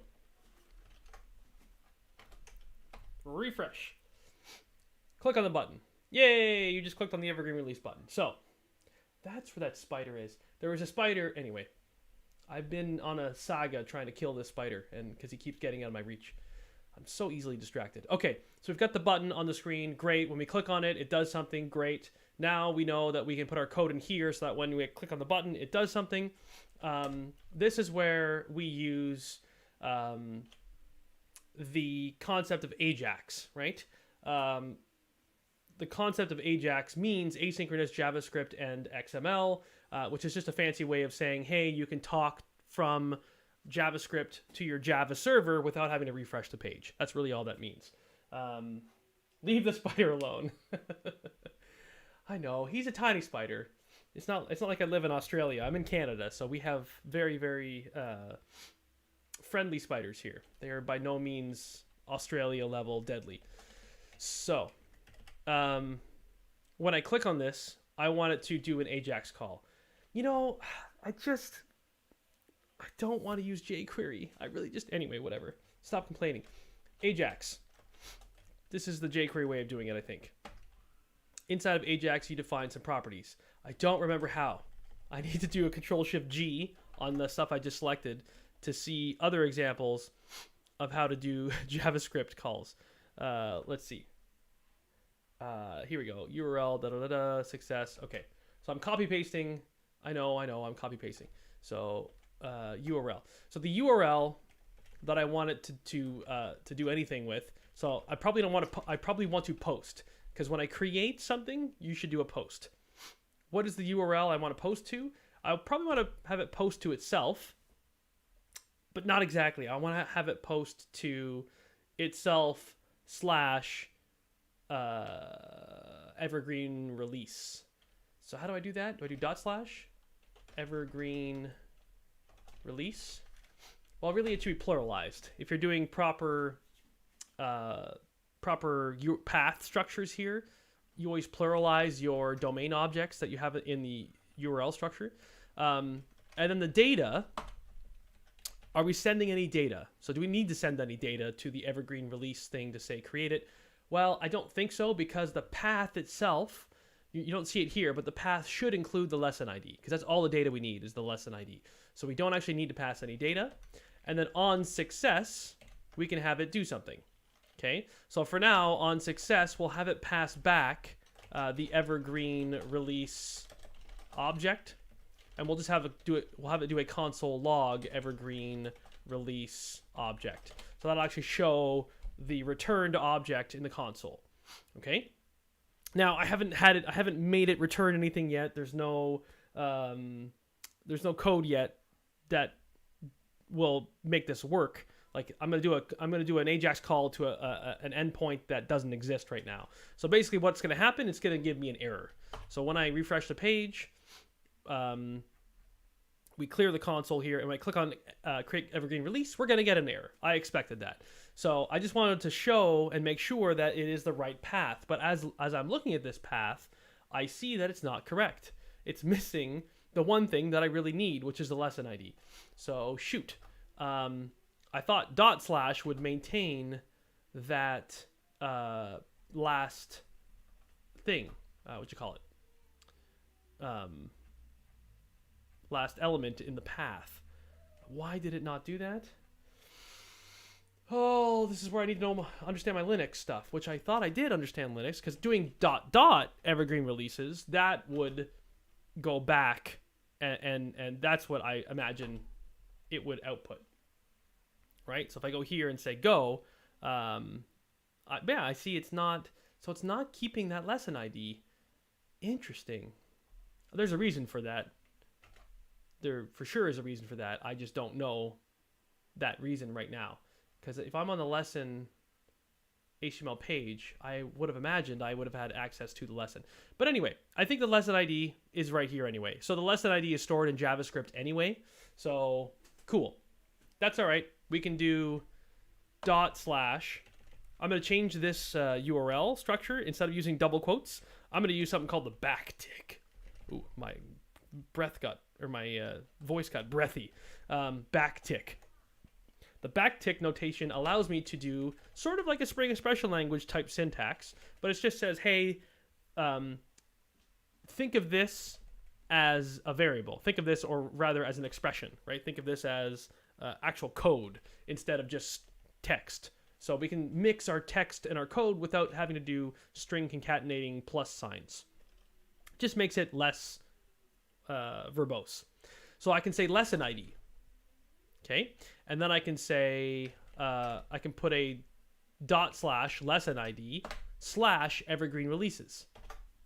A: Refresh. Click on the button. Yay, you just clicked on the evergreen release button. So that's where that spider is. There was a spider. Anyway, I've been on a saga trying to kill this spider, and because he keeps getting out of my reach. I'm so easily distracted. Okay, so we've got the button on the screen. Great. When we click on it, it does something. Great. Now we know that we can put our code in here so that when we click on the button, it does something. This is where we use the concept of Ajax, right? The concept of Ajax means asynchronous JavaScript and XML, which is just a fancy way of saying, hey, you can talk from JavaScript to your Java server without having to refresh the page. That's really all that means. Leave the spider alone. I know, he's a tiny spider. It's not like I live in Australia. I'm in Canada, so we have very, very friendly spiders here. They are by no means Australia level deadly. So when I click on this, I want it to do an Ajax call. You know, I don't want to use jQuery. I really just... Anyway, whatever. Stop complaining. Ajax. This is the jQuery way of doing it, I think. Inside of Ajax, you define some properties. I don't remember how. I need to do a Control-Shift-G on the stuff I just selected to see other examples of how to do JavaScript calls. Let's see. Here we go. URL, da-da-da-da, success. Okay. So I'm copy-pasting. I know, I'm copy-pasting. So... URL. So the URL that I want it to do anything with. So I probably don't want to. I probably want to post, because when I create something, you should do a post. what is the URL I want to post to? I probably want to have it post to itself, but not exactly. I want to have it post to itself slash evergreen release. So how do I do that? Do I do dot slash evergreen release? Well, really, it should be pluralized. If you're doing proper path structures here, you always pluralize your domain objects that you have in the URL structure. And then the data, are we sending any data? So do we need to send any data to the evergreen release thing to say create it? Well, I don't think so, because the path itself, you don't see it here, but the path should include the lesson ID, because that's all the data we need is the lesson ID. So we don't actually need to pass any data. And then on success, we can have it do something. Okay, so for now, on success, we'll have it pass back the evergreen release object, and we'll just have it do it. We'll have it do a console log evergreen release object. So that'll actually show the returned object in the console. Okay. Now I haven't made it return anything yet. There's no code yet that will make this work. Like I'm gonna do an Ajax call to an endpoint that doesn't exist right now. So basically, what's gonna happen? It's gonna give me an error. So when I refresh the page, we clear the console here, and when I click on create evergreen release, we're gonna get an error. I expected that. So I just wanted to show and make sure that it is the right path. But as I'm looking at this path, I see that it's not correct. It's missing the one thing that I really need, which is the lesson ID. So shoot. I thought dot slash would maintain that last thing. What you call it? Last element in the path. Why did it not do that? Oh, this is where I need to understand my Linux stuff, which I thought I did understand Linux, because doing dot evergreen releases, that would go back, and that's what I imagine it would output. Right? So if I go here and say go, I see it's not, so it's not keeping that lesson ID. Interesting. There's a reason for that. There for sure is a reason for that. I just don't know that reason right now. Because if I'm on the lesson HTML page, I would have imagined I would have had access to the lesson. But anyway, I think the lesson ID is right here anyway. So the lesson ID is stored in JavaScript anyway. So cool. That's all right. We can do dot slash. I'm going to change this URL structure. Instead of using double quotes, I'm going to use something called the backtick. Ooh, my breath got, or my voice got breathy. Backtick. The backtick notation allows me to do sort of like a Spring expression language type syntax, but it just says, hey, think of this as a variable. Think of this, or rather as an expression, right? Think of this as actual code instead of just text. So we can mix our text and our code without having to do string concatenating plus signs. Just makes it less verbose. So I can say lesson ID. Okay, and then I can say, I can put a dot slash lesson ID slash evergreen releases.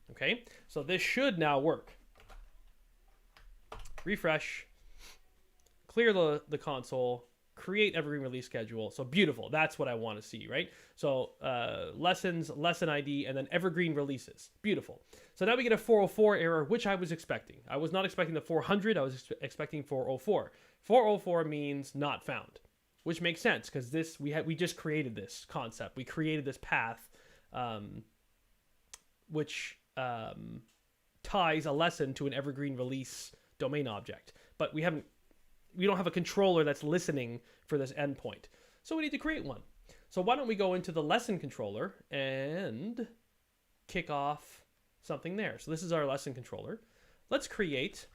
A: Okay, so this should now work. Refresh, clear the console, create evergreen release schedule. So beautiful. That's what I want to see, right? So lessons, lesson ID, and then evergreen releases. Beautiful. So now we get a 404 error, which I was expecting. I was not expecting the 400. I was expecting 404. 404 means not found, which makes sense because this we just created this concept. We created this path, which ties a lesson to an evergreen release domain object, but we don't have a controller that's listening for this endpoint. So we need to create one. So why don't we go into the lesson controller and kick off something there. So this is our lesson controller. Let's create.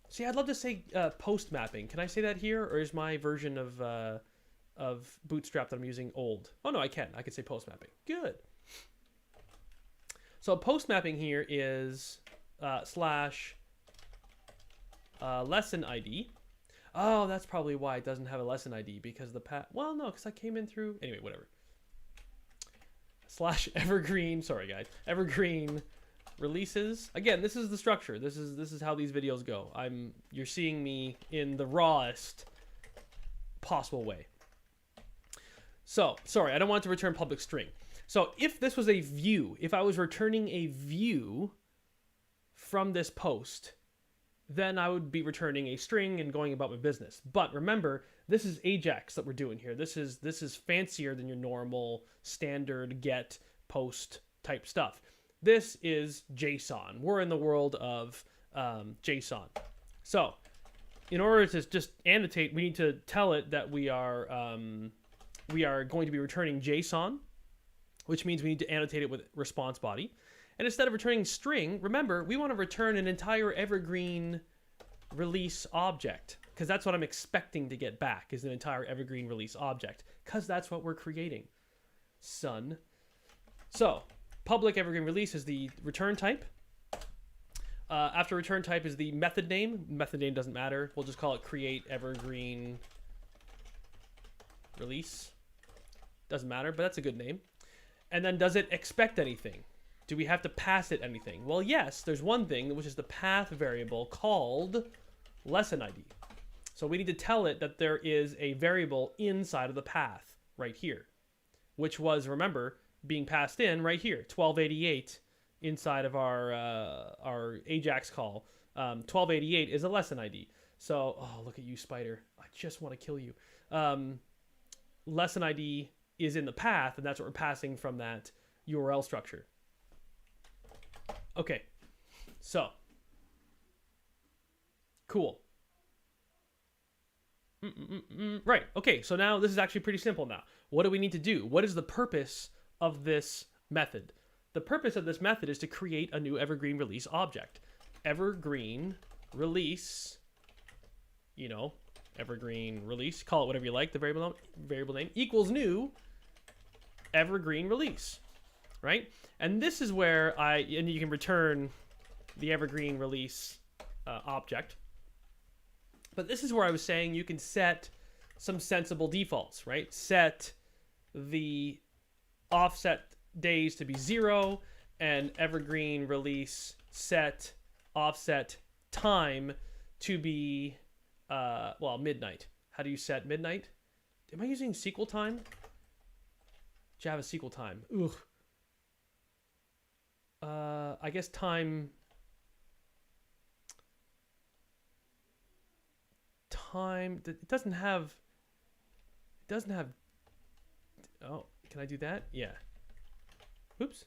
A: See, I'd love to say post mapping. Can I say that here, or is my version of Bootstrap that I'm using old? Oh no, I can. I can say post mapping. Good. So post mapping here is slash lesson ID. Oh, that's probably why it doesn't have a lesson ID, because the path. Well, no, because I came in through. Anyway, whatever. Slash evergreen. Sorry, guys. Evergreen releases. Again, this is the structure. This is how these videos go. You're seeing me in the rawest possible way. So, sorry, I don't want to return public string. So if this was a view, if I was returning a view from this post, then I would be returning a string and going about my business. But remember, this is Ajax that we're doing here. This is fancier than your normal standard get post type stuff. This is JSON. We're in the world of JSON. So in order to just annotate, we need to tell it that we are going to be returning JSON, which means we need to annotate it with response body. And instead of returning string, remember, we want to return an entire evergreen release object, because that's what I'm expecting to get back, is an entire evergreen release object, because that's what we're creating, son. So public evergreen release is the return type. After return type is the method name. Method name doesn't matter. We'll just call it create evergreen release. Doesn't matter, but that's a good name. And then does it expect anything? Do we have to pass it anything? Well, yes, there's one thing, which is the path variable called lesson ID. So we need to tell it that there is a variable inside of the path right here, which was, remember, being passed in right here, 1288 inside of our Ajax call. 1288 is a lesson ID. So, oh, look at you, spider. I just want to kill you. Lesson ID is in the path, and that's what we're passing from that URL structure. Okay, so cool. Right, okay, so now this is actually pretty simple now. What do we need to do? What is the purpose of this method? The purpose of this method is to create a new evergreen release object. Evergreen release, you know, evergreen release, call it whatever you like, the variable name equals new evergreen release, right? And this is where and you can return the evergreen release object. But this is where I was saying you can set some sensible defaults, right? Set the offset days to be 0, and evergreen release set offset time to be, well, midnight. How do you set midnight? Am I using SQL time? Java SQL time. Ugh. I guess time. It doesn't have. Oh, can I do that? Yeah. Oops.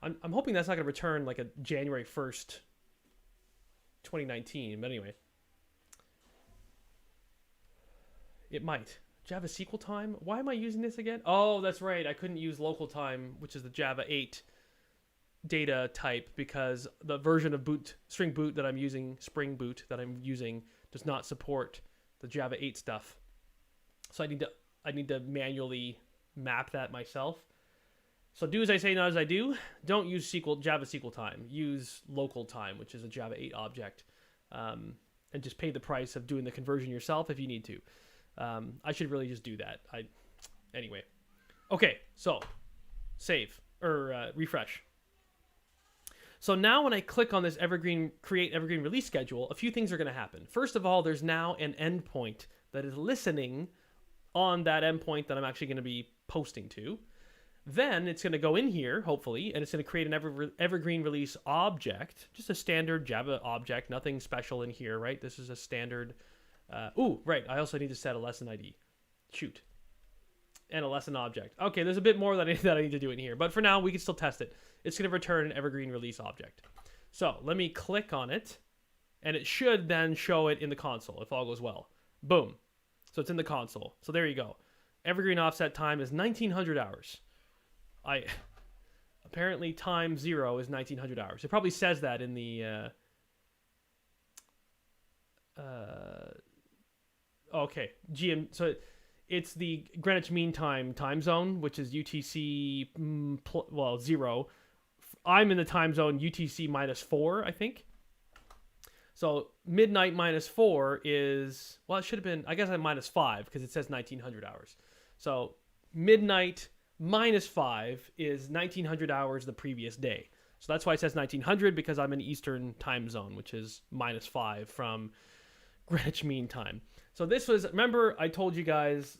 A: I'm hoping that's not going to return like a January 1st, 2019. But anyway, it might. Java SQL time? Why am I using this again? Oh, that's right. I couldn't use local time, which is the Java 8 data type, because the version of string boot that I'm using, Spring Boot that I'm using, does not support the Java 8 stuff. So I need to manually map that myself. So do as I say, not as I do. Don't use Java SQL time. Use local time, which is a Java 8 object, and just pay the price of doing the conversion yourself if you need to. I should really just do that. Anyway. Okay, so save or refresh. So now when I click on this create evergreen release schedule, a few things are going to happen. First of all, there's now an endpoint that is listening on that endpoint that I'm actually going to be posting to. Then it's going to go in here, hopefully, and it's going to create an evergreen release object, just a standard Java object, nothing special in here, right? This is a standard. Right. I also need to set a lesson ID. Shoot. And a lesson object. Okay, there's a bit more that I need to do in here, but for now, we can still test it. It's going to return an evergreen release object. So let me click on it, and it should then show it in the console if all goes well. Boom. So it's in the console. So there you go. Evergreen offset time is 1900 hours. Apparently time 0 is 1900 hours. It probably says that in the okay, so it's the Greenwich Mean Time zone, which is UTC 0. I'm in the time zone UTC -4, I think. So midnight -4 is, well, it should have been, I guess I'm -5 because it says 1900 hours. So midnight -5 is 1900 hours the previous day. So that's why it says 1900, because I'm in Eastern time zone, which is -5 from Greenwich Mean Time. So this was, remember I told you guys,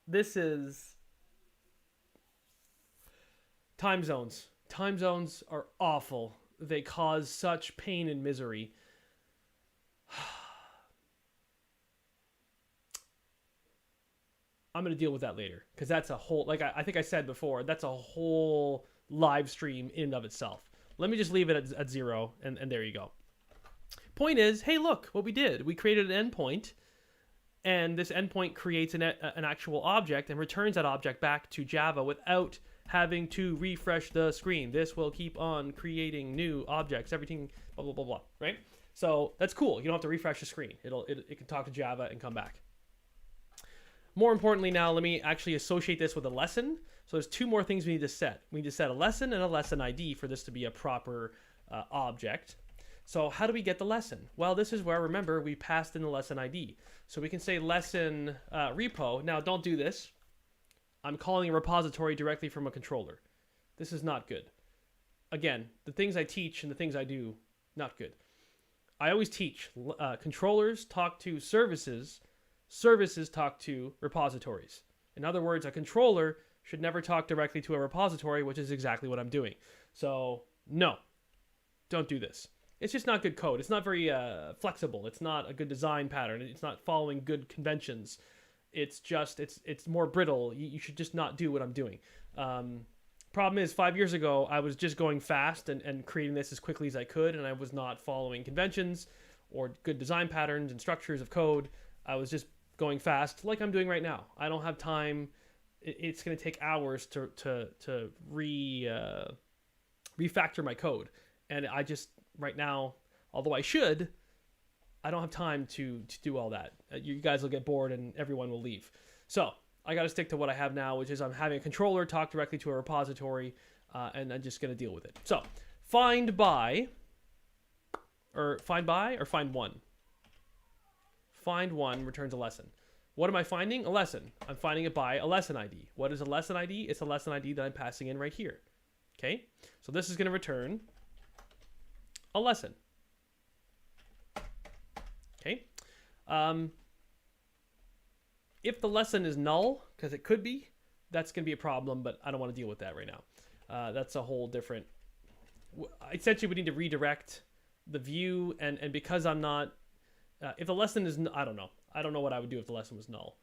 A: this is time zones. Time zones are awful. They cause such pain and misery. I'm going to deal with that later, because that's a whole, like I think I said before, that's a whole live stream in and of itself. Let me just leave it at 0, and there you go. Point is, hey, look what we did. We created an endpoint, and this endpoint creates an actual object and returns that object back to Java without having to refresh the screen. This will keep on creating new objects, everything, blah, blah, blah, blah, right? So that's cool. You don't have to refresh the screen. It can talk to Java and come back. More importantly now, let me actually associate this with a lesson. So there's 2 more things we need to set. We need to set a lesson and a lesson ID for this to be a proper object. So how do we get the lesson? Well, this is where, remember, we passed in the lesson ID. So we can say lesson repo. Now, don't do this. I'm calling a repository directly from a controller. This is not good. Again, the things I teach and the things I do, not good. I always teach controllers talk to services. Services talk to repositories. In other words, a controller should never talk directly to a repository, which is exactly what I'm doing. So, no, don't do this. It's just not good code. It's not very flexible. It's not a good design pattern. It's not following good conventions. It's just, it's more brittle. You should just not do what I'm doing. Problem is, 5 years ago, I was just going fast and creating this as quickly as I could, and I was not following conventions or good design patterns and structures of code. I was just going fast like I'm doing right now. I don't have time. It's going to take hours to refactor my code. And I just, right now, although I should, I don't have time to do all that. You guys will get bored and everyone will leave. So I got to stick to what I have now, which is I'm having a controller talk directly to a repository, and I'm just going to deal with it. So find by, or find one. Find one returns a lesson. What am I finding? A lesson. I'm finding it by a lesson ID. What is a lesson ID? It's a lesson ID that I'm passing in right here. Okay? So this is going to return a lesson. Okay? If the lesson is null, because it could be, that's going to be a problem, but I don't want to deal with that right now. That's a whole different... Essentially, we need to redirect the view, and because I'm not... if the lesson is... I don't know. I don't know what I would do if the lesson was null.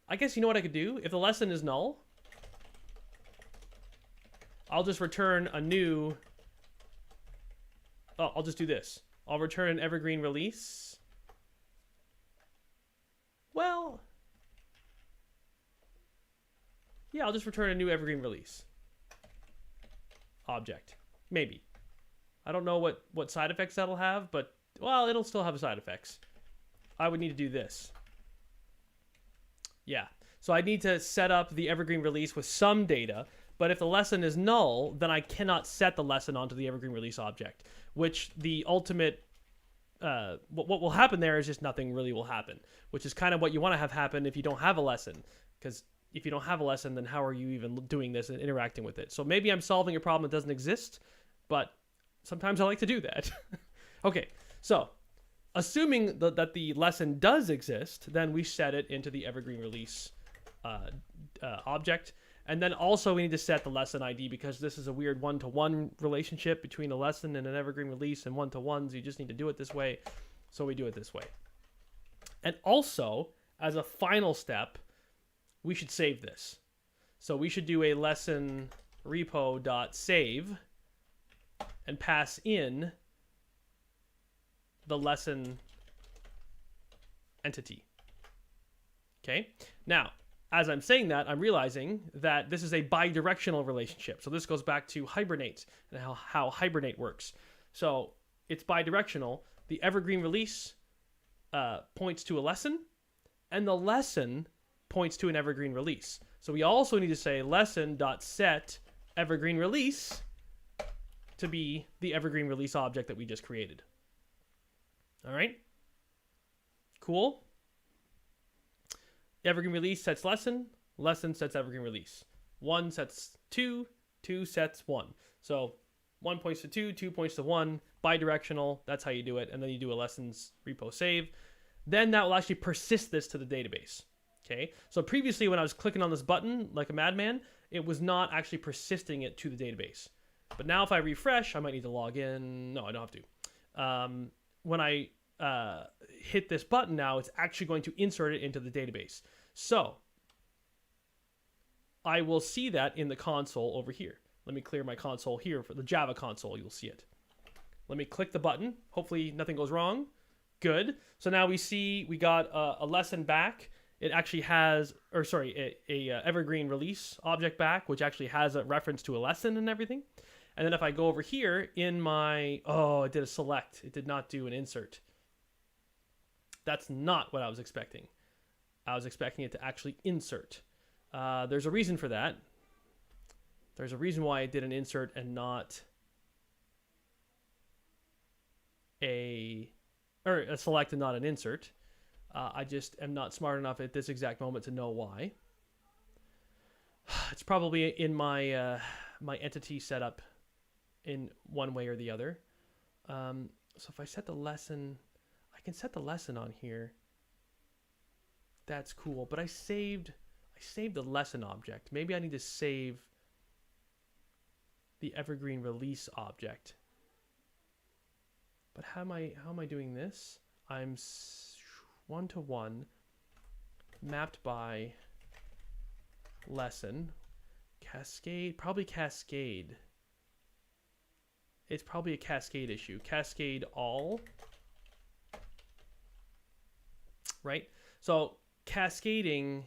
A: I guess you know what I could do? If the lesson is null, I'll just return a new... Oh, I'll just do this. I'll return an evergreen release. Well... yeah, I'll just return a new evergreen release object. Maybe. I don't know what side effects that'll have, but, well, it'll still have side effects. I would need to do this. Yeah. So I need to set up the evergreen release with some data, but if the lesson is null, then I cannot set the lesson onto the evergreen release object, which the ultimate, what will happen there is just nothing really will happen, which is kind of what you want to have happen if you don't have a lesson, because if you don't have a lesson, then how are you even doing this and interacting with it? So maybe I'm solving a problem that doesn't exist, but sometimes I like to do that. Okay, so assuming that the lesson does exist, then we set it into the evergreen release object. And then also we need to set the lesson ID, because this is a weird one-to-one relationship between a lesson and an evergreen release, and one-to-ones, you just need to do it this way. So we do it this way. And also, as a final step, we should save this. So we should do a lesson repo.save and pass in the lesson entity. Okay? Now, as I'm saying that, I'm realizing that this is a bidirectional relationship. So this goes back to Hibernate and how Hibernate works. So it's bidirectional. The evergreen release points to a lesson, and the lesson points to an evergreen release. So we also need to say lesson.set evergreen release to be the evergreen release object that we just created. All right? Cool? Evergreen release sets lesson, lesson sets evergreen release. 1 sets 2, 2 sets 1. So 1 points to 2, 2 points to 1, bidirectional. That's how you do it. And then you do a lessons repo save. Then that will actually persist this to the database. Okay. So previously when I was clicking on this button like a madman, it was not actually persisting it to the database. But now if I refresh, I might need to log in. No, I don't have to. When I hit this button now, it's actually going to insert it into the database. So I will see that in the console over here. Let me clear my console here for the Java console. You'll see it. Let me click the button. Hopefully nothing goes wrong. Good. So now we see we got a lesson back. It actually has, or sorry, a evergreen release object back, which actually has a reference to a lesson and everything. And then if I go over here in my, oh, it did a select. It did not do an insert. That's not what I was expecting. I was expecting it to actually insert. There's a reason for that. There's a reason why it did an insert and not a select and not an insert. I just am not smart enough at this exact moment to know why. It's probably in my my entity setup in one way or the other. So if I set the lesson, I can set the lesson on here. That's cool. But I saved the lesson object. Maybe I need to save the evergreen release object. But how am I doing this? I'm 1-to-1 mapped by lesson cascade, probably cascade. It's probably a cascade issue. Cascade all, right? So cascading,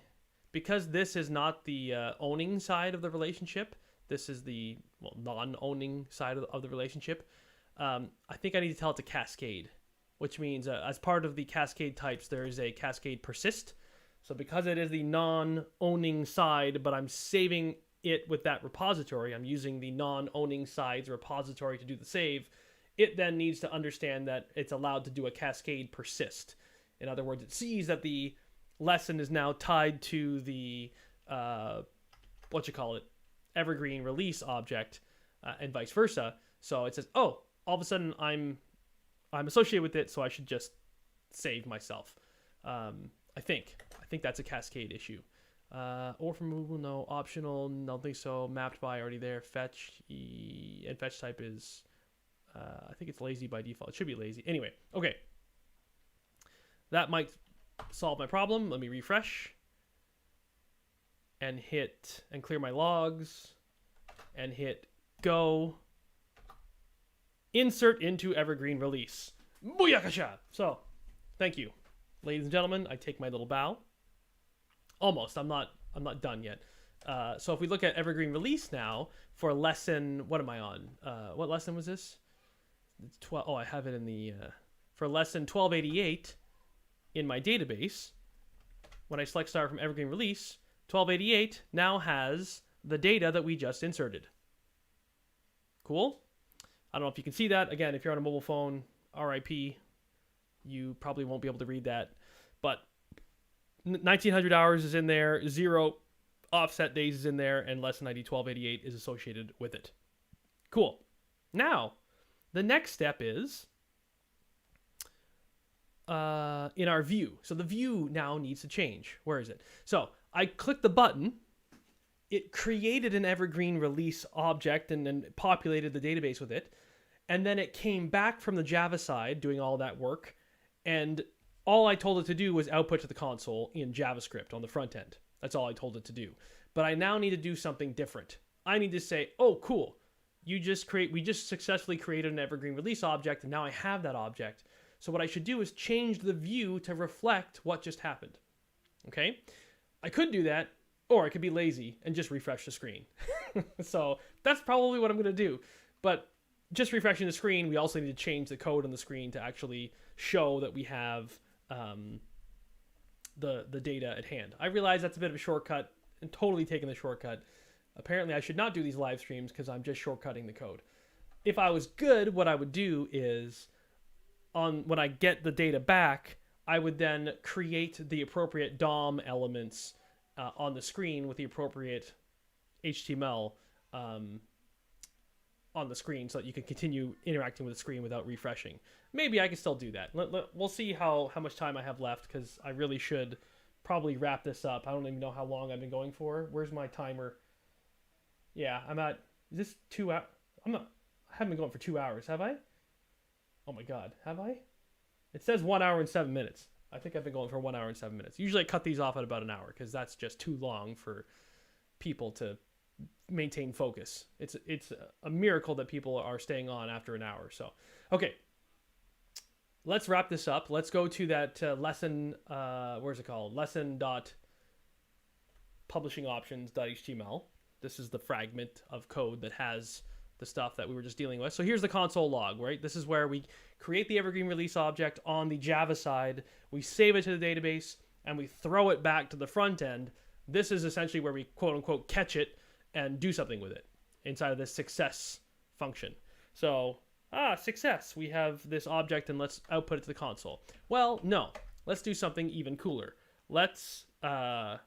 A: because this is not the owning side of the relationship. This is the non-owning side of the relationship. I think I need to tell it to cascade, which means as part of the cascade types, there is a cascade persist. So because it is the non-owning side, but I'm saving it with that repository, I'm using the non-owning side's repository to do the save, it then needs to understand that it's allowed to do a cascade persist. In other words, it sees that the lesson is now tied to the, evergreen release object, and vice versa. So it says, oh, all of a sudden I'm associated with it, so I should just save myself. I think that's a cascade issue. Or from removal, no. Optional, don't think so. Mapped by, already there. Fetch, and fetch type is, I think it's lazy by default. It should be lazy. Anyway, okay. That might solve my problem. Let me refresh. And hit, and clear my logs. And hit go. Insert into evergreen release. Booyakasha! So, thank you. Ladies and gentlemen, I take my little bow. Almost. I'm not done yet. So if we look at evergreen release now for lesson, what am I on? What lesson was this? 12. Oh, I have it in the for lesson 1288 in my database. When I select start from evergreen release, 1288 now has the data that we just inserted. Cool. I don't know if you can see that. Again, if you're on a mobile phone, RIP, you probably won't be able to read that. But 1900 hours is in there, 0 offset days is in there, and lesson ID 1288 is associated with it. Cool. Now, the next step is in our view. So the view now needs to change. Where is it? So I click the button. It created an evergreen release object and then populated the database with it. And then it came back from the Java side doing all that work. And all I told it to do was output to the console in JavaScript on the front end. That's all I told it to do. But I now need to do something different. I need to say, oh, cool. We just successfully created an evergreen release object, and now I have that object. So what I should do is change the view to reflect what just happened. Okay? I could do that, or I could be lazy and just refresh the screen. So that's probably what I'm going to do. But just refreshing the screen, we also need to change the code on the screen to actually show that we have the data at hand. I realize that's a bit of a shortcut and totally taking the shortcut. Apparently I should not do these live streams because I'm just shortcutting the code. If I was good, what I would do is when I get the data back, I would then create the appropriate DOM elements on the screen with the appropriate HTML on the screen so that you can continue interacting with the screen without refreshing. Maybe I can still do that. We'll see how much time I have left, because I really should probably wrap this up. I don't even know how long I've been going for. Where's my timer? Yeah, I'm at, is this 2 hours? I haven't been going for 2 hours, have I? Oh my god, have I? It says 1 hour and 7 minutes. I think I've been going for 1 hour and 7 minutes. Usually I cut these off at about an hour, because that's just too long for people to maintain focus. It's a miracle that people are staying on after an hour. So, okay. Let's wrap this up. Let's go to that lesson, where's it called? Lesson.publishingoptions.html. This is the fragment of code that has the stuff that we were just dealing with. So here's the console log, right? This is where we create the evergreen release object on the Java side. We save it to the database, and we throw it back to the front end. This is essentially where we quote unquote catch it and do something with it inside of this success function. So, success. We have this object and let's output it to the console. Well, no. Let's do something even cooler. Let's, all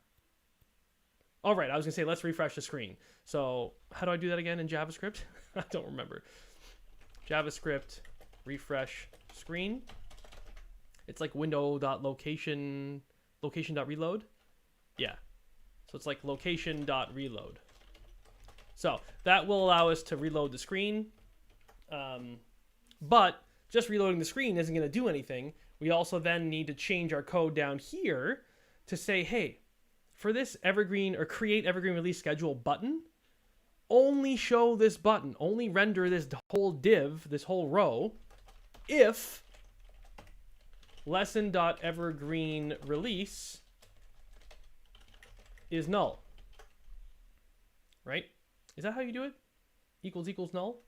A: right, I was gonna say let's refresh the screen. So how do I do that again in JavaScript? I don't remember. JavaScript refresh screen. It's like location.reload. Yeah. So it's like location.reload. So that will allow us to reload the screen. But just reloading the screen isn't going to do anything. We also then need to change our code down here to say, hey, for this evergreen or create evergreen release schedule button, only show this button, only render this whole div, this whole row, if lesson.evergreenRelease is null. Right? Is that how you do it? Equals null?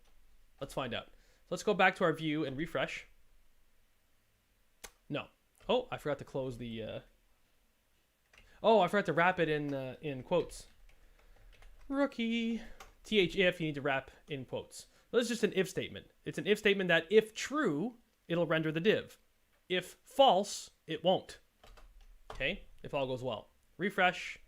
A: Let's find out. Let's go back to our view and refresh. No. Oh, I forgot to close the... Oh, I forgot to wrap it in quotes. Rookie. TH if, you need to wrap in quotes. Well, this is just an if statement. It's an if statement that if true, it'll render the div. If false, it won't. Okay? If all goes well. Refresh.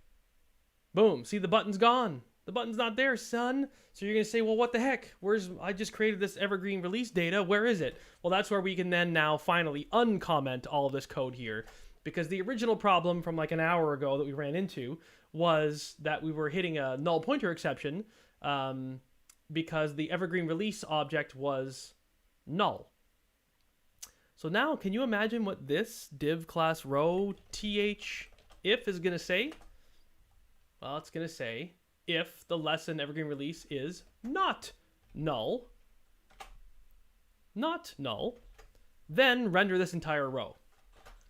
A: Boom. See, the button's gone. The button's not there, son. So you're going to say, well, what the heck? I just created this evergreen release data. Where is it? Well, that's where we can then now finally uncomment all of this code here. Because the original problem from like an hour ago that we ran into was that we were hitting a null pointer exception because the evergreen release object was null. So now, can you imagine what this div class row th if is going to say? Well, it's going to say if the lesson evergreen release is not null, then render this entire row.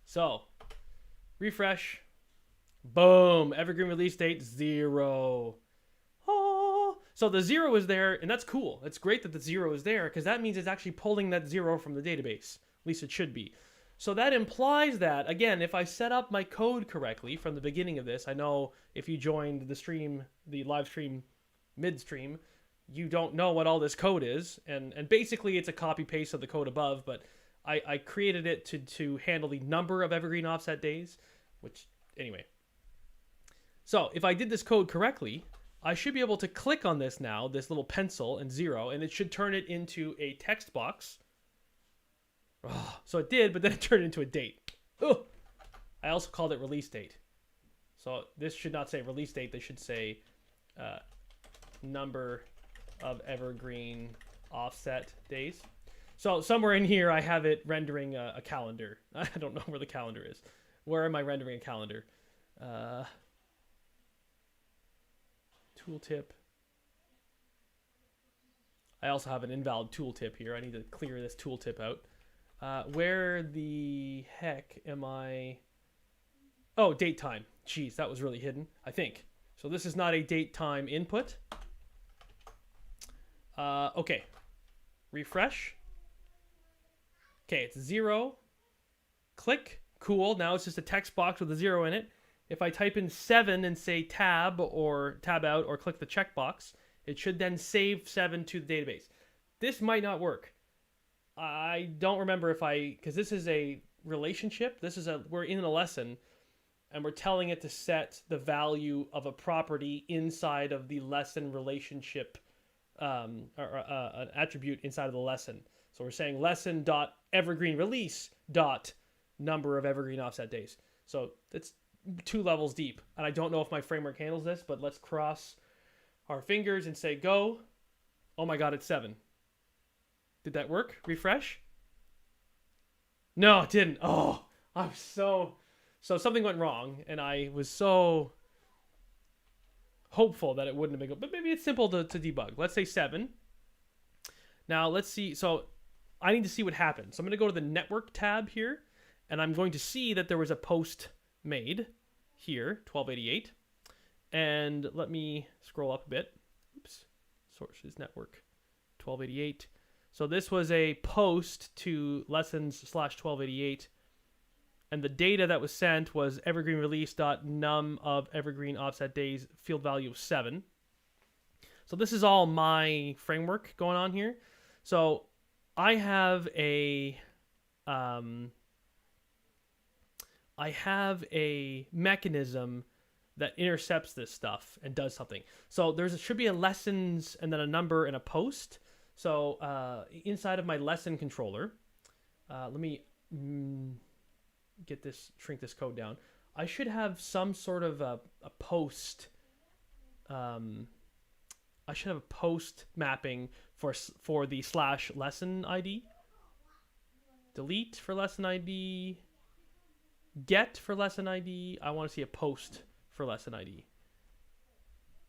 A: So, refresh. Boom. Evergreen release date 0. Oh. So the 0 is there, and that's cool. It's great that the 0 is there, because that means it's actually pulling that 0 from the database. At least it should be. So that implies that, again, if I set up my code correctly from the beginning of this, I know if you joined the stream, the live stream midstream, you don't know what all this code is. And basically it's a copy paste of the code above, but I created it to handle the number of evergreen offset days, which, anyway. So if I did this code correctly, I should be able to click on this now, this little pencil and 0, and it should turn it into a text box. Oh, so it did, but then it turned into a date. Oh, I also called it release date. So this should not say release date. They should say number of evergreen offset days. So somewhere in here, I have it rendering a calendar. I don't know where the calendar is. Where am I rendering a calendar? Tooltip. I also have an invalid tooltip here. I need to clear this tooltip out. Where the heck am I? Oh, date time. Jeez, that was really hidden, I think. So this is not a date time input. Okay. Refresh. Okay, it's 0. Click. Cool. Now it's just a text box with a 0 in it. If I type in 7 and say tab or tab out or click the checkbox, it should then save 7 to the database. This might not work. I don't remember if because this is a relationship. We're in a lesson and we're telling it to set the value of a property inside of the lesson relationship an attribute inside of the lesson. So we're saying lesson dot evergreen release dot number of evergreen offset days. So it's 2 levels deep, and I don't know if my framework handles this, but let's cross our fingers and say go. Oh my god, it's 7. Did that work? Refresh? No, it didn't. Oh, I'm so something went wrong, and I was so hopeful that it wouldn't have been good. But maybe it's simple to debug. Let's say 7. Now let's see. So I need to see what happened. So I'm going to go to the network tab here, and I'm going to see that there was a post made here, 1288. And let me scroll up a bit. Oops. Sources network 1288. So this was a post to lessons/1288. And the data that was sent was evergreen release.num of evergreen offset days, field value of 7. So this is all my framework going on here. So I have a mechanism that intercepts this stuff and does something. So should be a lessons and then a number and a post. So inside of my lesson controller, let me shrink this code down. I should have some sort of a post. I should have a post mapping for the /lesson ID. Delete for lesson ID. Get for lesson ID. I want to see a post for lesson ID.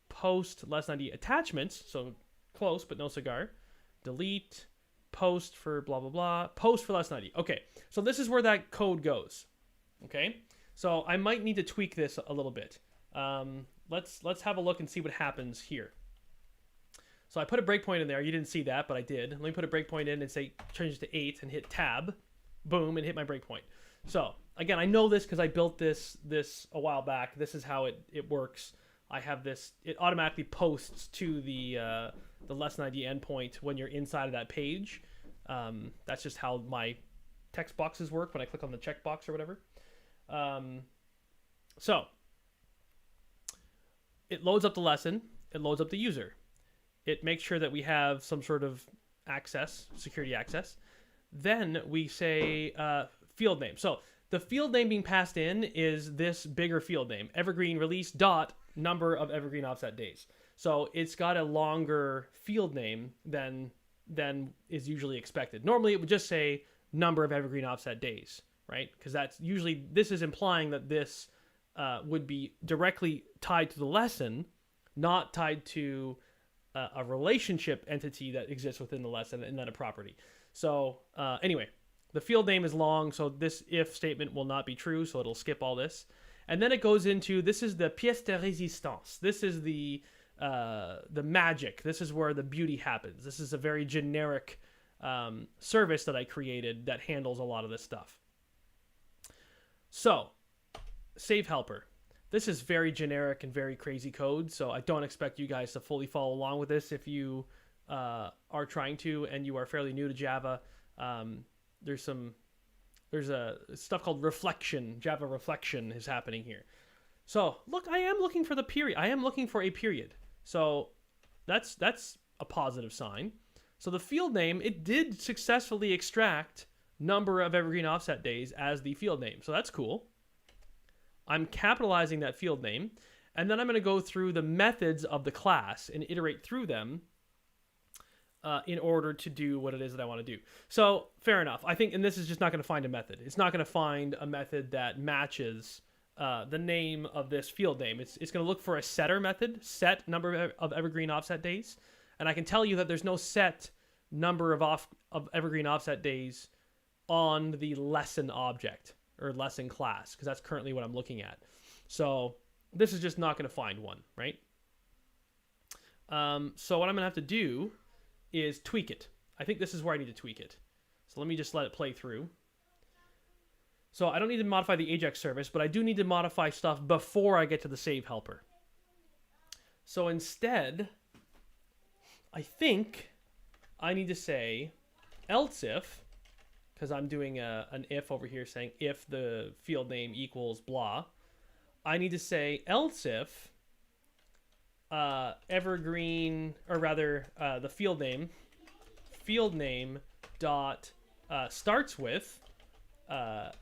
A: Post lesson ID attachments. So close but no cigar. Delete. Post for blah blah blah. Post for lesson ID. Okay, so this is where that code goes. Okay, so I might need to tweak this a little bit. Let's have a look and see what happens here. So I put a breakpoint in there. You didn't see that, but I did. Let me put a breakpoint in and say change it to 8 and hit tab, boom, and hit my breakpoint. So again, I know this because I built this a while back. This is how it works. I have this. It automatically posts to the lesson ID endpoint when you're inside of that page. That's just how my text boxes work when I click on the checkbox or whatever. So it loads up the lesson. It loads up the user. It makes sure that we have some sort of access, security access. Then we say field name. So the field name being passed in is this bigger field name, evergreen release dot number of evergreen offset days. So it's got a longer field name than is usually expected. Normally it would just say number of evergreen offset days, right? Because that's usually, this is implying that this would be directly tied to the lesson, not tied to a relationship entity that exists within the lesson and then a property. So anyway, the field name is long, so this if statement will not be true, so it'll skip all this. And then it goes into, this is the pièce de résistance. This is the magic. This is where the beauty happens. This is a very generic service that I created that handles a lot of this stuff. So, save helper. This is very generic and very crazy code, so I don't expect you guys to fully follow along with this if you are trying to and you are fairly new to Java. There's a stuff called reflection. Java reflection is happening here. So look, I am looking for the period. I am looking for a period. So that's a positive sign. So the field name, it did successfully extract number of evergreen offset days as the field name. So that's cool. I'm capitalizing that field name, and then I'm going to go through the methods of the class and iterate through them in order to do what it is that I want to do. So fair enough. I think, and this is just not going to find a method. It's not going to find a method that matches the name of this field name. It's going to look for a setter method, set number of evergreen offset days. And I can tell you that there's no set number of evergreen offset days on the lesson object or lesson class, because that's currently what I'm looking at. So this is just not going to find one, right? So what I'm going to have to do is tweak it. I think this is where I need to tweak it. So let me just let it play through. So I don't need to modify the Ajax service, but I do need to modify stuff before I get to the save helper. So instead, I think I need to say else if, because I'm doing an if over here saying if the field name equals blah. I need to say else if evergreen, or rather the field name dot starts with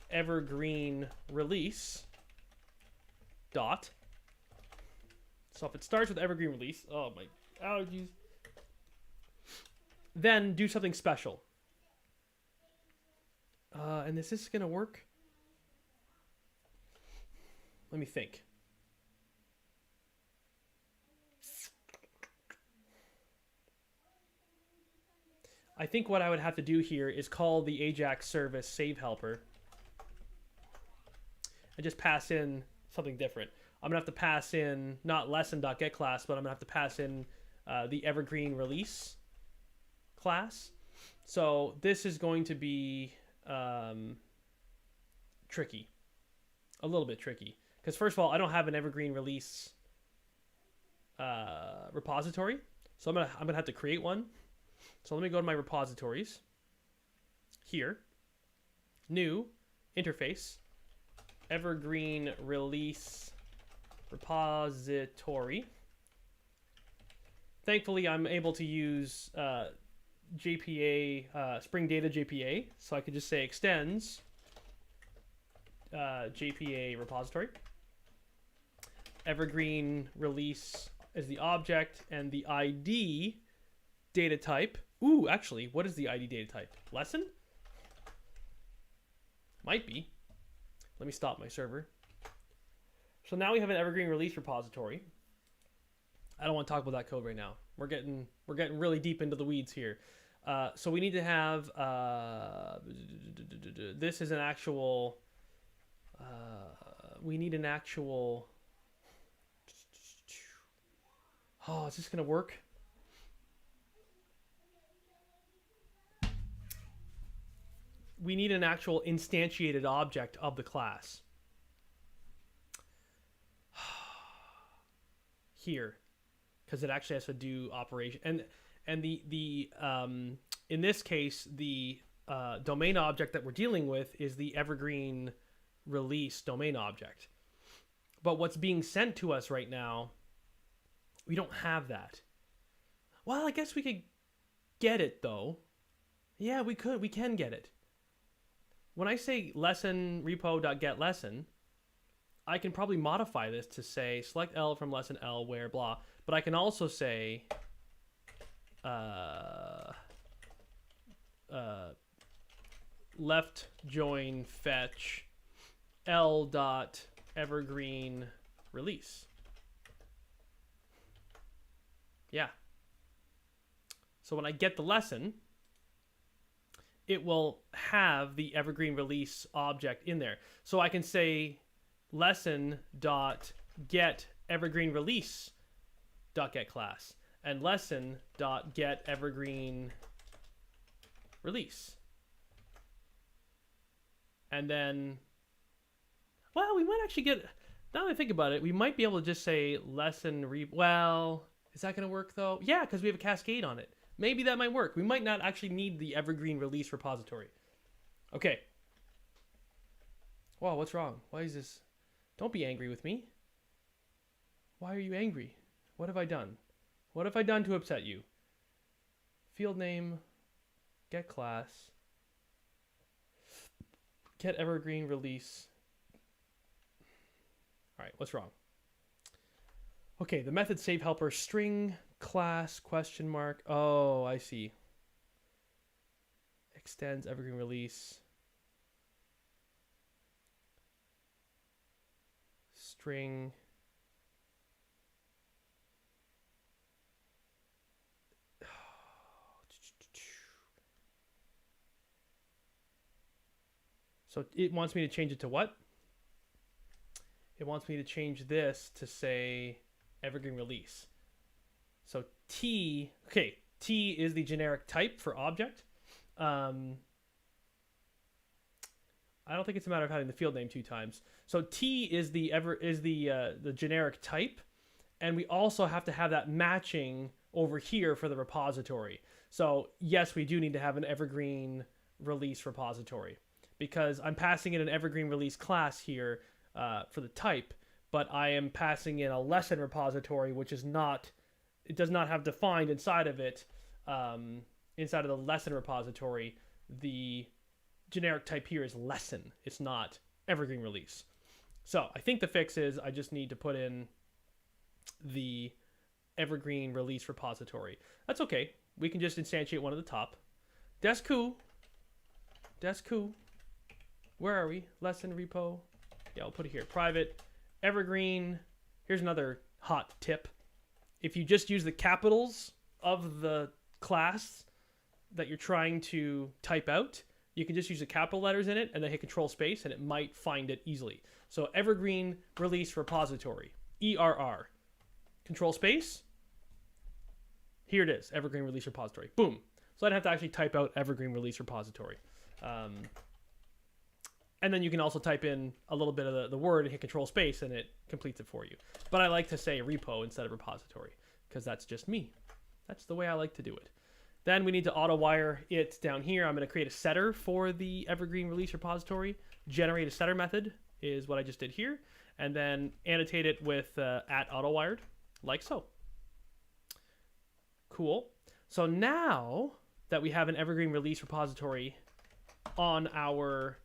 A: evergreen release dot. So if it starts with evergreen release, oh my allergies, then do something special. And is this gonna work? Let me think. I think what I would have to do here is call the Ajax service save helper and just pass in something different. I'm gonna have to pass in not lesson.getClass, but I'm gonna have to pass in the evergreen release class. So this is going to be tricky, a little bit tricky, because first of all, I don't have an evergreen release repository, so I'm gonna have to create one. So let me go to my repositories here, new interface, evergreen release repository. Thankfully, I'm able to use JPA, Spring Data JPA, so I could just say extends JPA repository. Evergreen release is the object, and the ID data type. Ooh, actually, what is the ID data type? Lesson? Might be. Let me stop my server. So now we have an evergreen release repository. I don't want to talk about that code right now. We're getting really deep into the weeds here. So we need to have this is an actual. We need an actual. Oh, is this gonna work? We need an actual instantiated object of the class. Here, because it actually has to do operation, and the in this case the domain object that we're dealing with is the evergreen release domain object. But what's being sent to us right now, we don't have that. Well, I guess we could get it though. Yeah, we can get it. When I say lesson repo.getLesson, I can probably modify this to say select L from lesson L where blah, but I can also say left join fetch L dot evergreen release. Yeah. So when I get the lesson, it will have the evergreen release object in there. So I can say lesson dot get evergreen release dot get class and lesson dot get evergreen release. And then, well, we might actually get, now that I think about it, we might be able to just say lesson well, is that going to work though? Yeah, because we have a cascade on it. Maybe that might work. We might not actually need the evergreen release repository. Okay. Wow, what's wrong? Why is this? Don't be angry with me. Why are you angry? What have I done? What have I done to upset you? Field name, get class, get evergreen release. All right, what's wrong? Okay, the method save helper string class question mark. Oh, I see. Extends evergreen release. String. So it wants me to change it to what? It wants me to change this to say evergreen release. So T, okay, T is the generic type for object. I don't think it's a matter of having the field name 2 times. So T is the generic type, and we also have to have that matching over here for the repository. So yes, we do need to have an evergreen release repository because I'm passing in an evergreen release class here for the type, but I am passing in a lesson repository, which is not, it does not have defined inside of it, inside of the lesson repository, the generic type here is lesson. It's not evergreen release. So I think the fix is I just need to put in the evergreen release repository. That's okay. We can just instantiate one at the top. That's cool. That's cool. Where are we? Lesson repo. Yeah, I'll put it here. Private evergreen. Here's another hot tip. If you just use the capitals of the class that you're trying to type out, you can just use the capital letters in it and then hit control space and it might find it easily. So evergreen release repository, ERR, control space. Here it is, evergreen release repository. Boom. So I'd have to actually type out evergreen release repository. And then you can also type in a little bit of the word and hit control space and it completes it for you. But I like to say repo instead of repository because that's just me. That's the way I like to do it. Then we need to auto wire it down here. I'm going to create a setter for the evergreen release repository. Generate a setter method is what I just did here. And then annotate it with @autowired, like so. Cool. So now that we have an evergreen release repository on our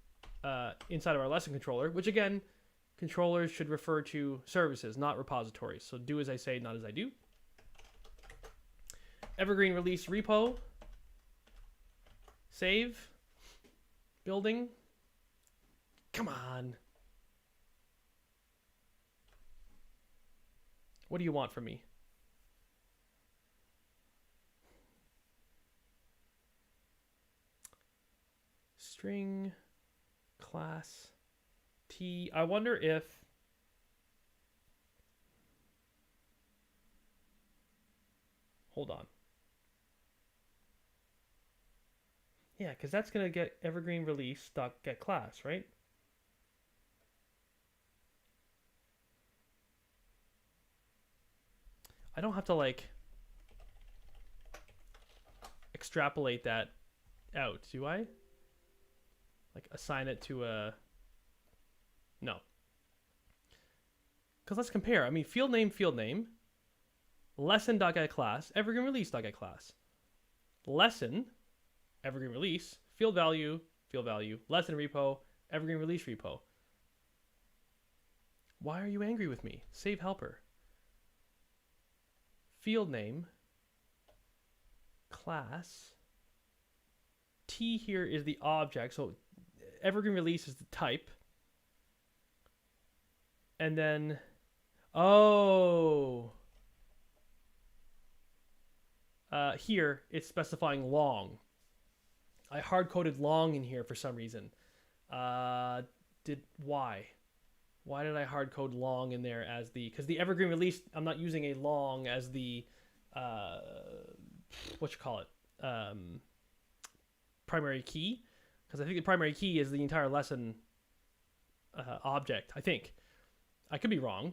A: inside of our lesson controller, which again, controllers should refer to services, not repositories. So do as I say, not as I do. Evergreen release repo. Save. Building. Come on. What do you want from me? String class T. I wonder if hold on. Yeah, because that's going to get evergreen release dot get class, right? I don't have to like extrapolate that out, do I? Like assign it to a no. Because let's compare. I mean, field name, lesson.getClass, evergreen release.getClass. Lesson, evergreen release, field value, lesson repo, evergreen release repo. Why are you angry with me? Save helper. Field name, class. T here is the object, so evergreen release is the type. And then, here it's specifying long. I hard-coded long in here for some reason. Why? Why did I hard-code long in there as the, because the evergreen release, I'm not using a long as the, primary key. Because I think the primary key is the entire lesson object, I think. I could be wrong.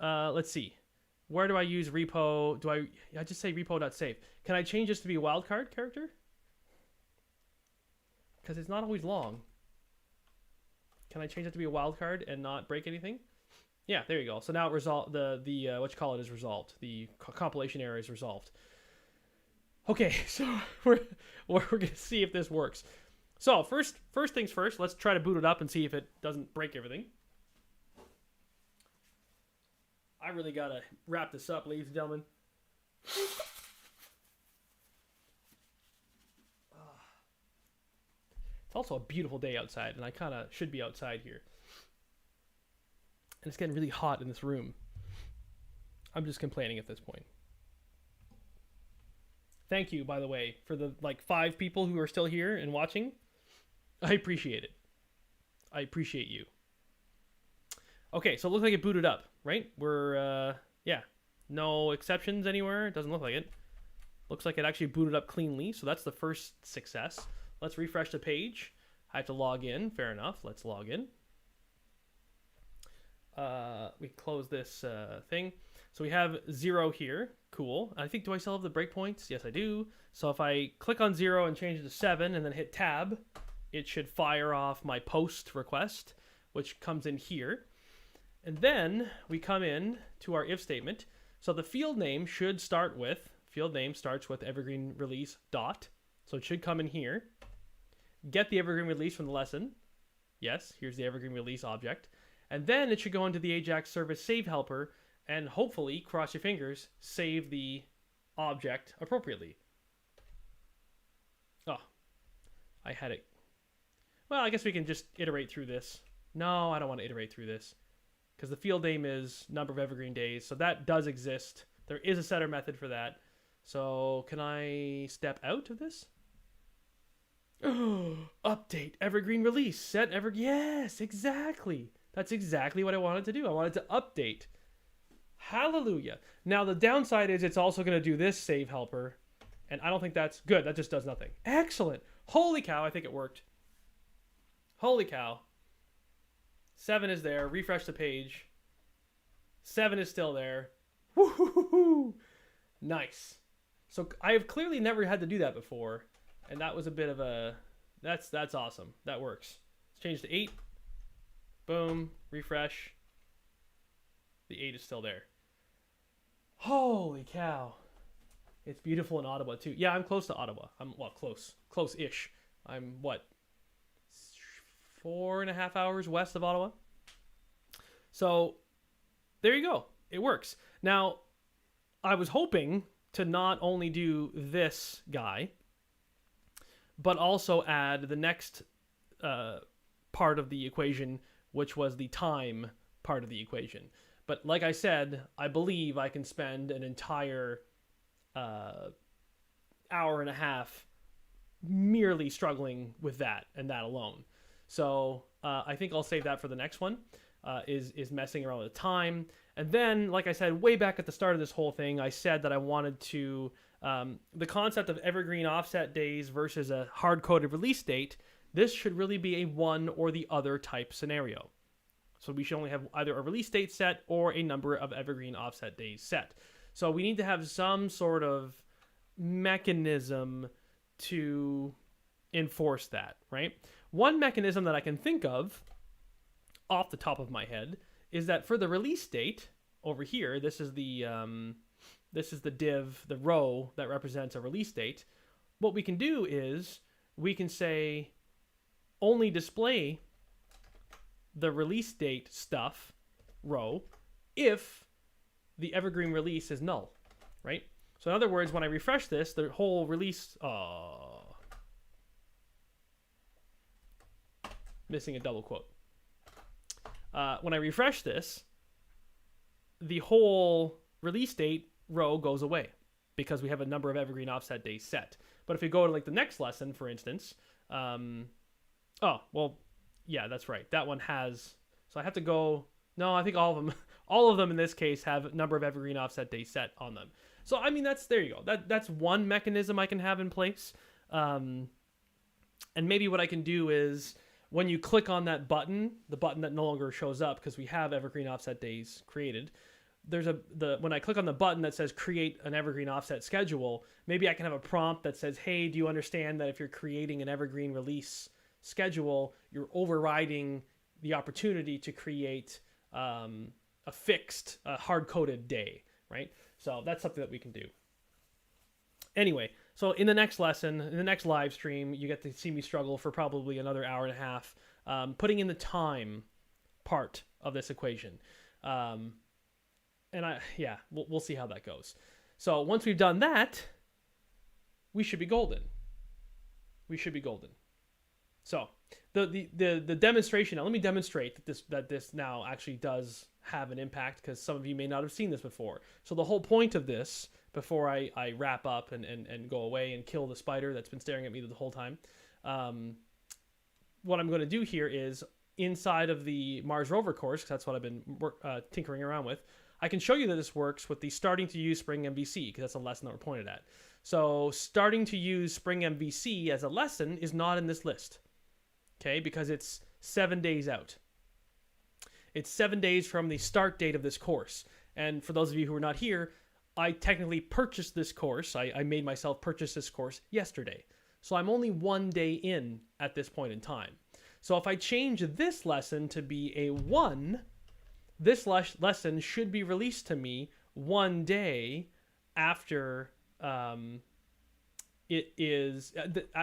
A: Let's see. Where do I use repo? Do I just say repo.save? Can I change this to be a wildcard character? Because it's not always long. Can I change it to be a wildcard and not break anything? Yeah, there you go. So now it resolved, is resolved. The compilation error is resolved. Okay, so we're going to see if this works. So first things first, let's try to boot it up and see if it doesn't break everything. I really got to wrap this up, ladies and gentlemen. It's also a beautiful day outside, and I kind of should be outside here. And it's getting really hot in this room. I'm just complaining at this point. Thank you, by the way, for the 5 people who are still here and watching. I appreciate it. I appreciate you. Okay, so it looks like it booted up, right? We're, no exceptions anywhere. It doesn't look like it. Looks like it actually booted up cleanly, so that's the first success. Let's refresh the page. I have to log in. Fair enough. Let's log in. We close this thing. So we have 0 here. Cool. I think, do I still have the breakpoints? Yes, I do. So if I click on 0 and change it to 7 and then hit tab, it should fire off my post request, which comes in here. And then we come in to our if statement. So the field name should start with, field name starts with evergreen release dot. So it should come in here. Get the evergreen release from the lesson. Yes, here's the evergreen release object. And then it should go into the Ajax service save helper and hopefully, cross your fingers, save the object appropriately. Oh, I had it. Well, I guess we can just iterate through this. No, I don't want to iterate through this because the field name is number of evergreen days. So that does exist. There is a setter method for that. So can I step out of this? Update evergreen release set yes, exactly. That's exactly what I wanted to do. I wanted to update. Hallelujah. Now the downside is it's also going to do this save helper, and I don't think that's good. That just does nothing. Excellent. Holy cow, I think it worked. Holy cow. 7 is there. Refresh the page. 7 is still there. Woo-hoo-hoo-hoo. Nice. So I have clearly never had to do that before, and that was a bit of a... That's awesome. That works. Let's change to 8. Boom. Refresh. The 8 is still there. Holy cow. It's beautiful in Ottawa, too. Yeah, I'm close to Ottawa. I'm, well, close. Close-ish. I'm, what, 4.5 hours west of Ottawa? So, there you go. It works. Now, I was hoping to not only do this guy, but also add the next part of the equation, which was the time part of the equation. But like I said, I believe I can spend an entire hour and a half merely struggling with that and that alone. So I think I'll save that for the next one, is messing around with time. And then, like I said, way back at the start of this whole thing, I said that I wanted to, the concept of evergreen offset days versus a hard-coded release date, this should really be a one or the other type scenario. So we should only have either a release date set or a number of evergreen offset days set. So we need to have some sort of mechanism to enforce that, right? One mechanism that I can think of off the top of my head is that for the release date over here, this is the div, the row that represents a release date. What we can do is we can say only display the release date stuff row if the evergreen release is null, right? So in other words, when I refresh this, the whole release, missing a double quote. When I refresh this, the whole release date row goes away because we have a number of evergreen offset days set. But if we go to like the next lesson, for instance, oh, well, yeah, that's right. That one has, so I have to go, no, I think all of them in this case have a number of evergreen offset days set on them. So, I mean, there you go. That's one mechanism I can have in place. And maybe what I can do is when you click on that button, the button that no longer shows up because we have evergreen offset days created, when I click on the button that says create an evergreen offset schedule, maybe I can have a prompt that says, hey, do you understand that if you're creating an evergreen release schedule, you're overriding the opportunity to create a fixed, hard-coded day, right? So that's something that we can do. Anyway, so in the next lesson, in the next live stream, you get to see me struggle for probably another hour and a half, putting in the time part of this equation. And we'll see how that goes. So once we've done that, we should be golden. We should be golden. So the demonstration, now let me demonstrate that this now actually does have an impact because some of you may not have seen this before. So the whole point of this, before I wrap up and go away and kill the spider that's been staring at me the whole time, what I'm going to do here is inside of the Mars rover course, because that's what I've been tinkering around with, I can show you that this works with the starting to use Spring MVC, because that's a lesson that we're pointed at. So starting to use Spring MVC as a lesson is not in this list, okay, because it's 7 days out. It's 7 days from the start date of this course. And for those of you who are not here, I technically purchased this course. I made myself purchase this course yesterday. So I'm only 1 day in at this point in time. So if I change this lesson to be a 1, this lesson should be released to me one day after it is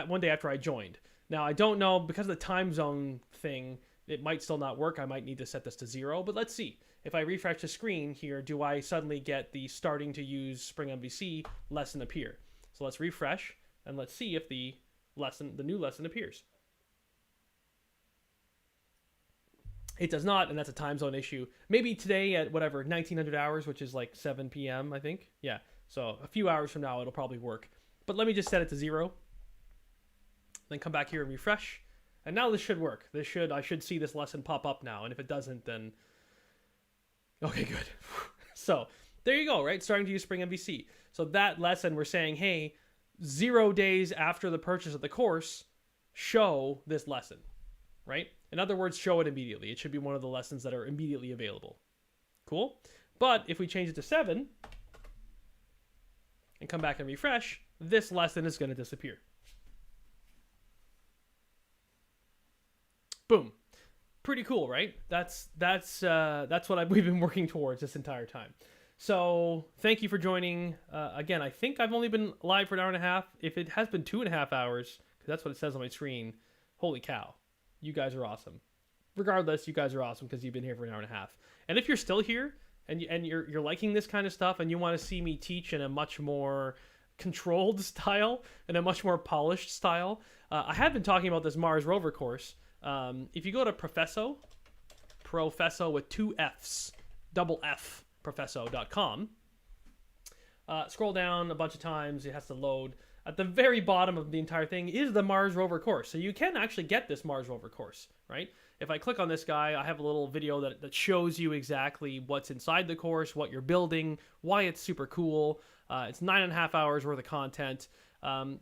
A: one day after I joined. Now, I don't know, because of the time zone thing, it might still not work. I might need to set this to 0, but let's see. If I refresh the screen here, do I suddenly get the starting to use Spring MVC lesson appear? So let's refresh, and let's see if the new lesson appears. It does not, and that's a time zone issue. Maybe today at whatever, 1900 hours, which is like 7 p.m., I think. Yeah, so a few hours from now, it'll probably work. But let me just set it to 0. Then come back here and refresh. And now this should work. I should see this lesson pop up now. And if it doesn't, then... Okay, good. So there you go, right? Starting to use Spring MVC. So that lesson, we're saying, hey, 0 days after the purchase of the course, show this lesson, right? In other words, show it immediately. It should be one of the lessons that are immediately available. Cool? But if we change it to 7 and come back and refresh, this lesson is going to disappear. Boom. Pretty cool, right? That's what we've been working towards this entire time. So thank you for joining. Again, I think I've only been live for an hour and a half. If it has been 2.5 hours, because that's what it says on my screen, holy cow. You guys are awesome. Regardless, you guys are awesome because you've been here for an hour and a half. And if you're still here and you're liking this kind of stuff and you want to see me teach in a much more controlled style and a much more polished style, I have been talking about this Mars rover course. If you go to Professo with 2 F's, double F, professo.com, scroll down a bunch of times, it has to load. At the very bottom of the entire thing is the Mars rover course. So you can actually get this Mars rover course, right? If I click on this guy, I have a little video that shows you exactly what's inside the course, what you're building, why it's super cool. It's 9.5 hours worth of content.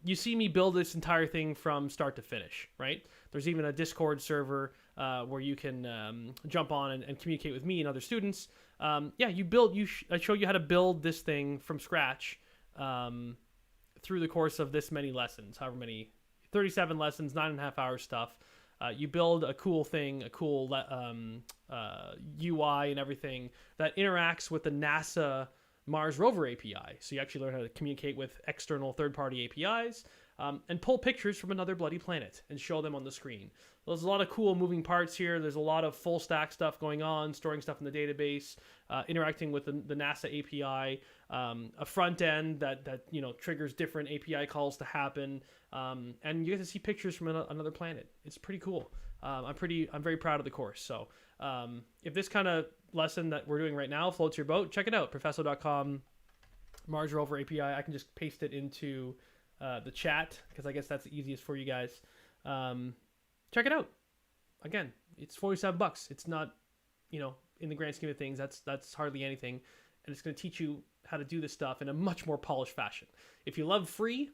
A: You see me build this entire thing from start to finish, right? There's even a Discord server where you can jump on and communicate with me and other students. Yeah, I show you how to build this thing from scratch through the course of this many lessons, however many, 37 lessons, 9.5 hours stuff. You build a cool thing, a cool UI and everything that interacts with the NASA Mars rover API. So you actually learn how to communicate with external third-party APIs and pull pictures from another bloody planet and show them on the screen. There's a lot of cool moving parts here. There's a lot of full stack stuff going on, storing stuff in the database, interacting with the NASA API, a front end that triggers different API calls to happen, and you get to see pictures from another planet. It's pretty cool. I'm very proud of the course. So if this kind of lesson that we're doing right now floats your boat, check it out. Professo.com, Mars rover API. I can just paste it into the chat because I guess that's the easiest for you guys. Check it out. Again, it's $47. It's not, in the grand scheme of things, that's hardly anything, and it's going to teach you how to do this stuff in a much more polished fashion. If you love free,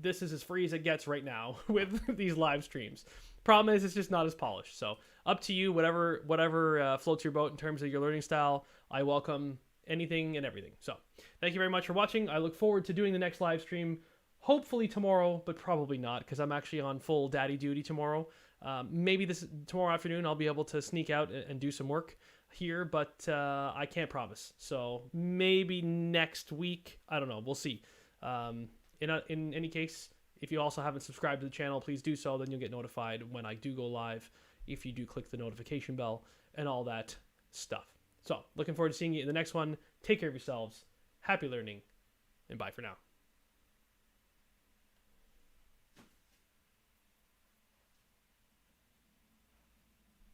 A: this is as free as it gets right now with these live streams. Problem is, it's just not as polished. So up to you, whatever floats your boat in terms of your learning style. I welcome anything and everything. So thank you very much for watching. I look forward to doing the next live stream. Hopefully tomorrow, but probably not because I'm actually on full daddy duty tomorrow. Maybe tomorrow afternoon I'll be able to sneak out and do some work here, but I can't promise. So maybe next week. I don't know. We'll see. In any case, if you also haven't subscribed to the channel, please do so. Then you'll get notified when I do go live if you do click the notification bell and all that stuff. So looking forward to seeing you in the next one. Take care of yourselves. Happy learning, and bye for now.